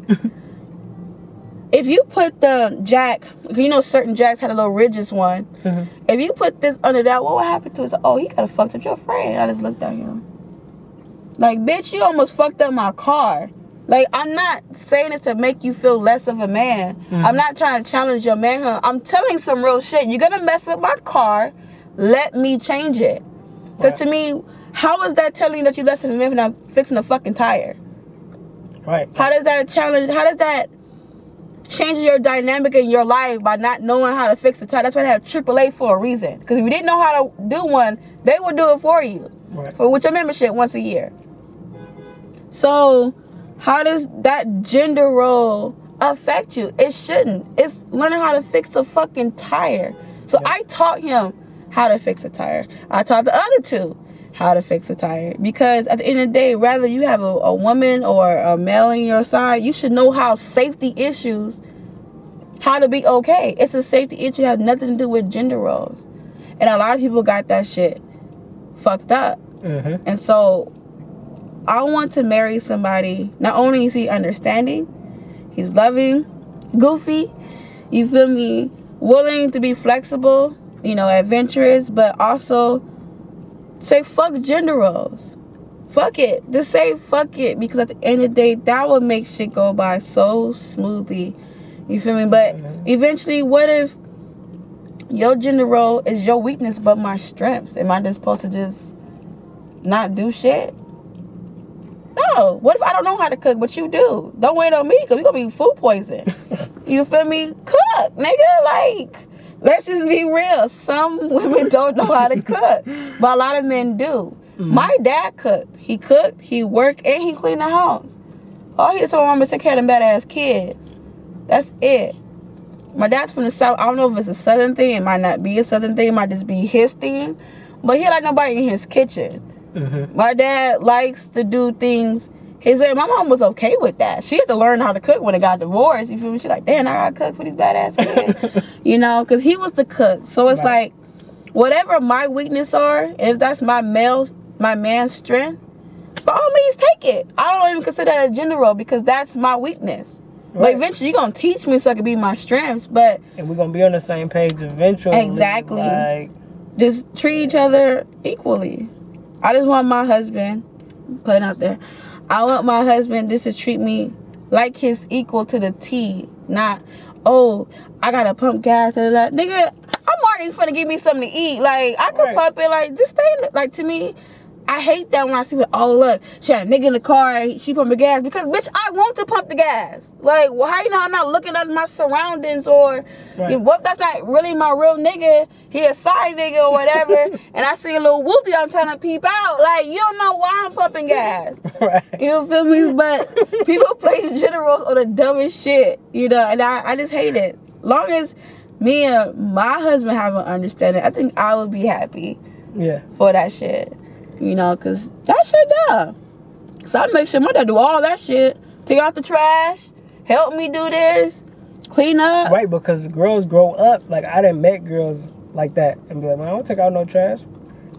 If you put the jack, you know certain jacks had a little ridges one. If you put this under that, what would happen to it? Oh, he could have fucked up your friend. I just looked at him. Like, bitch, you almost fucked up my car. Like, I'm not saying this to make you feel less of a man. I'm not trying to challenge your manhood. I'm telling some real shit. You're going to mess up my car. Let me change it. Because to me, how is that telling you that you're less of a man when I'm fixing a fucking tire? Right. How does that change your dynamic in your life by not knowing how to fix a tire? That's why they have AAA for a reason. Because if you didn't know how to do one, they will do it for you. Right. With your membership once a year. So how does that gender role affect you? It shouldn't. It's learning how to fix a fucking tire. So I taught him how to fix a tire. I taught the other two how to fix a tire. Because at the end of the day, rather you have a woman or a male on your side, you should know how safety issues, how to be okay. It's a safety issue. It has nothing to do with gender roles. And a lot of people got that shit fucked up. And so I want to marry somebody, not only is he understanding, he's loving, goofy, you feel me, willing to be flexible, you know, adventurous, but also say fuck gender roles. Fuck it. Just say fuck it, because at the end of the day, that would make shit go by so smoothly. You feel me? But eventually, what if your gender role is your weakness but my strengths? Am I just supposed to just not do shit? No. What if I don't know how to cook, but you do? Don't wait on me, because we're going to be food poisoning. You feel me? Cook, nigga. Like, let's just be real. Some women don't know how to cook, but a lot of men do. My dad cooked. He cooked, he worked, and he cleaned the house. All he had to my mama take care of them badass kids. That's it. My dad's from the South. I don't know if it's a Southern thing. It might not be a Southern thing. It might just be his thing. But he like nobody in his kitchen. My dad likes to do things his way. My mom was okay with that. She had to learn how to cook when they got divorced. You feel me? She's like, damn, I gotta cook for these badass kids. You know, because he was the cook. So it's like, whatever my weakness are, if that's my man's strength, by all means take it. I don't even consider that a gender role, because that's my weakness. But eventually you're gonna teach me so I can be my strengths. And we're gonna be on the same page eventually. Exactly. Like, just treat each other equally. I just want my husband, put it out there, I want my husband just to treat me like his equal to the T. Not, oh, I gotta pump gas. Nigga, I'm already finna give me something to eat. Like, I could pump it. Like, just stay in it. Like, to me, I hate that when I see, oh, look, she had a nigga in the car and she pumping gas. Because, bitch, I want to pump the gas. Like, well, how you know I'm not looking at my surroundings? Or what if that's not really my real nigga? He a side nigga or whatever. And I see a little whoopie I'm trying to peep out. Like, you don't know why I'm pumping gas. You feel me? But people place gender roles on the dumbest shit. You know, and I just hate it. Long as me and my husband have an understanding, I think I would be happy for that shit. You know, because that shit dumb. So I make sure my dad do all that shit. Take out the trash. Help me do this. Clean up. Right, because girls grow up. Like, I done met girls like that and be like, man, I don't take out no trash.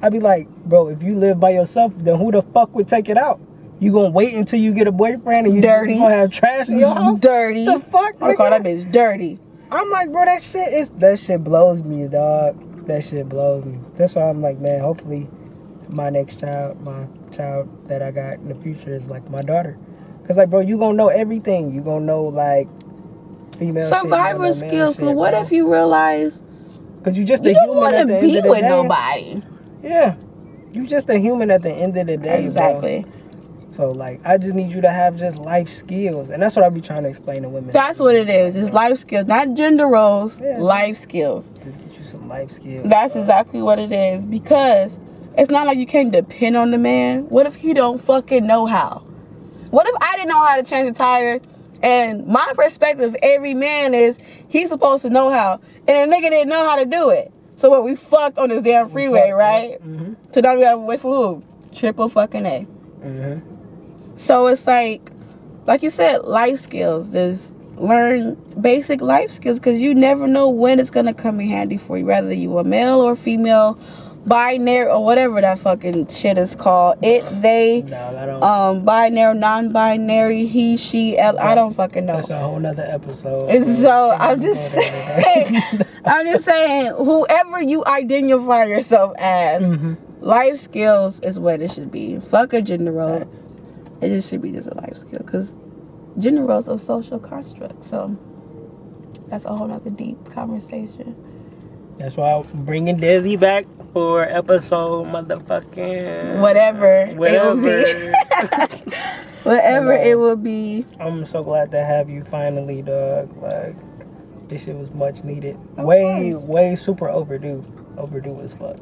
I'd be like, bro, if you live by yourself, then who the fuck would take it out? You gonna wait until you get a boyfriend and you Dirty. gonna have trash in your house? Dirty. The fuck, I call that bitch dirty. I'm like, bro, that shit blows me, dog. That shit blows me. That's why I'm like, man, hopefully my child that I got in the future is like my daughter. Cause like, bro, you gonna know everything. You gonna know like female survivor shit, skills. shit, What if you realize cause you just a you don't human want at the to end be of the with day. nobody? Yeah, you just a human at the end of the day, Exactly. bro. So like, I just need you to have just life skills, and that's what I be trying to explain to women. That's what it is. It's life skills, not gender roles. Yeah. Life skills. Just get you some life skills. That's exactly what it is, because it's not like you can't depend on the man. What if he don't fucking know how? What if I didn't know how to change a tire? And my perspective of every man is he's supposed to know how, and a nigga didn't know how to do it. So what? We fucked on this damn freeway, right? Mm-hmm. So now we gotta wait for who? Triple fucking A. Mm-hmm. So it's like you said, life skills. Just learn basic life skills, because you never know when it's gonna come in handy for you, whether you a male or female, binary or whatever that fucking shit is called. It, they, binary, non-binary, he, she, I don't fucking know. That's a whole nother episode. So I'm just saying, whoever you identify yourself as, life skills is what it should be. Fuck a gender role. It just should be just a life skill, because gender roles are social constructs. So that's a whole nother deep conversation. That's why I'm bringing Dezzy back for episode motherfucking whatever. It will be. Whatever it will be. I'm so glad to have you finally, dog. Like, this shit was much needed. Way super overdue. Overdue as fuck.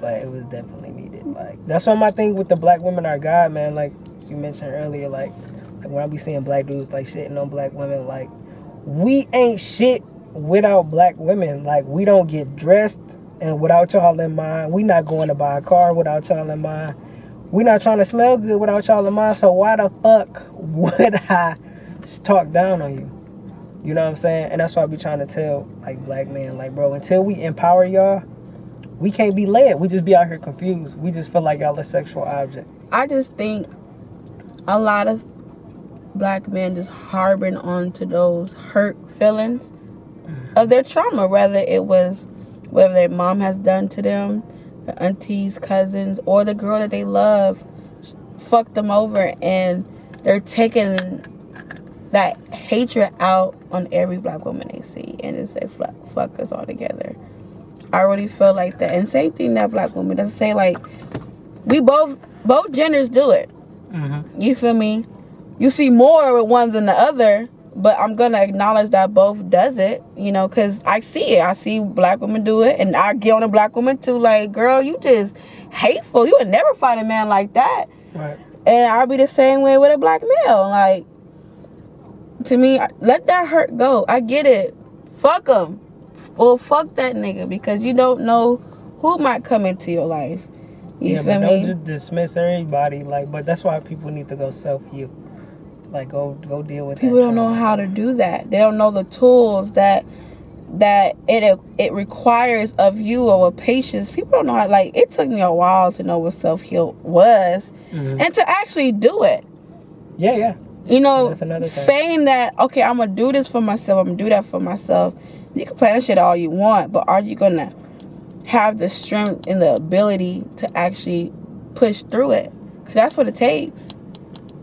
But it was definitely needed. Like, that's one of my thing with the black women are God, man. Like you mentioned earlier, like when I be seeing black dudes like shitting on black women, like, we ain't shit without black women. Like, we don't get dressed and without y'all in mind. We not going to buy a car without y'all in mind. We not trying to smell good without y'all in mind. So why the fuck would I talk down on you? You know what I'm saying? And that's why I be trying to tell like black men, like, bro, until we empower y'all, we can't be led. We just be out here confused. We just feel like y'all a sexual object. I just think a lot of black men just harboring onto those hurt feelings of their trauma, whether their mom has done to them, the aunties, cousins, or the girl that they love fucked them over, and they're taking that hatred out on every black woman they see, and just say fuck us all together. I really feel like that. And same thing that black woman doesn't say, like, we both genders do it. You feel me? You see more with one than the other, but I'm gonna acknowledge that both does it, you know, because I see it. I see black women do it, and I get on a black woman too, like, girl, you just hateful. You would never find a man like that. Right. And I'll be the same way with a black male. Like, to me, let that hurt go. I get it. Fuck him. Well, fuck that nigga, because you don't know who might come into your life. You feel but me? don't just dismiss everybody. Like, but that's why people need to go self-heal. Like, go deal with people that. Don't know how to do that. They don't know the tools that it requires of you, or with patience. People don't know how. Like, it took me a while to know what self-heal was, and to actually do it. Yeah. You know, that's another thing. Saying that, okay, I'm gonna do this for myself, I'm gonna do that for myself. You can plan that shit all you want, but are you gonna have the strength and the ability to actually push through it? Because that's what it takes.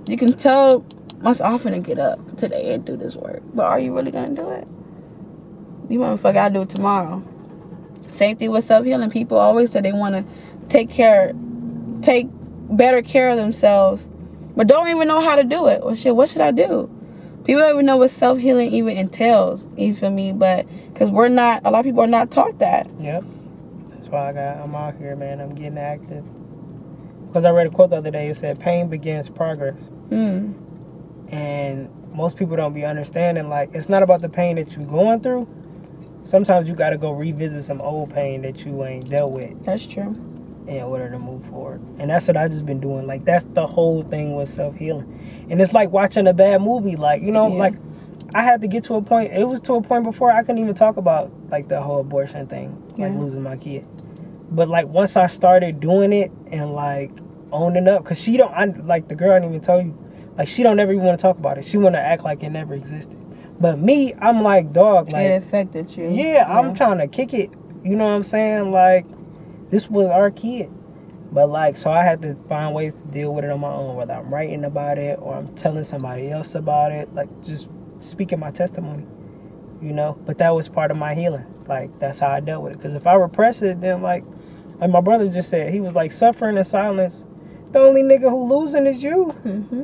You can tell myself, I'm finna get up today and do this work, but are you really gonna do it? You motherfucker, I'll do it tomorrow. Same thing with self-healing. People always say they want to take better care of themselves, but don't even know how to do it. Well, shit, what should I do? People don't even know what self-healing even entails. You feel me? But because a lot of people are not taught that. Yep. That's why I'm out here, man. I'm getting active. Because I read a quote the other day. It said, pain begins progress. And most people don't be understanding, like, it's not about the pain that you're going through. Sometimes you got to go revisit some old pain that you ain't dealt with. That's true. In order to move forward. And that's what I just been doing. Like, that's the whole thing with self-healing. And it's like watching a bad movie. Like, you know, like, I had to get to a point. It was to a point before I couldn't even talk about like the whole abortion thing, like losing my kid. But like once I started doing it and like owning up, cause like the girl I didn't even tell you, like she don't ever even want to talk about it. She want to act like it never existed. But me, I'm like, dog, like it affected you. Yeah, I'm trying to kick it. You know what I'm saying? Like this was our kid. But like, so I had to find ways to deal with it on my own, whether I'm writing about it or I'm telling somebody else about it, like just speaking my testimony, you know. But that was part of my healing. Like that's how I dealt with it. Because if I repress it, then like my brother just said, he was like, suffering in silence. The only nigga who losing is you. Mm-hmm.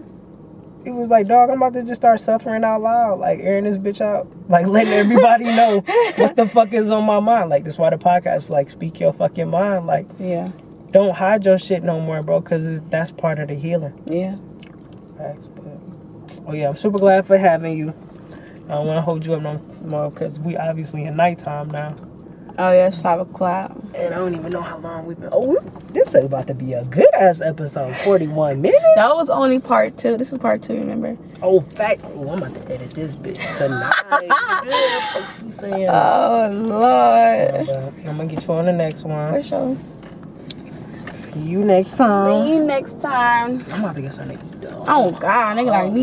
He was like, dog, I'm about to just start suffering out loud, like airing this bitch out, like letting everybody know what the fuck is on my mind. Like that's why the podcast is like, speak your fucking mind. Like, don't hide your shit no more, bro, because that's part of the healing. Yeah. Facts, but, oh, yeah, I'm super glad for having you. I don't want to hold you up no more because we obviously in nighttime now. Oh, yeah, it's 5 o'clock. And I don't even know how long we've been. Oh, this is about to be a good-ass episode, 41 minutes. That was only part 2. This is part 2, remember? Oh, facts. Oh, I'm about to edit this bitch tonight. What you saying? Oh, Lord. I'm going to get you on the next one. For sure. See you next time. See you next time. I'm about to get something to eat, though. Oh, God, nigga like me.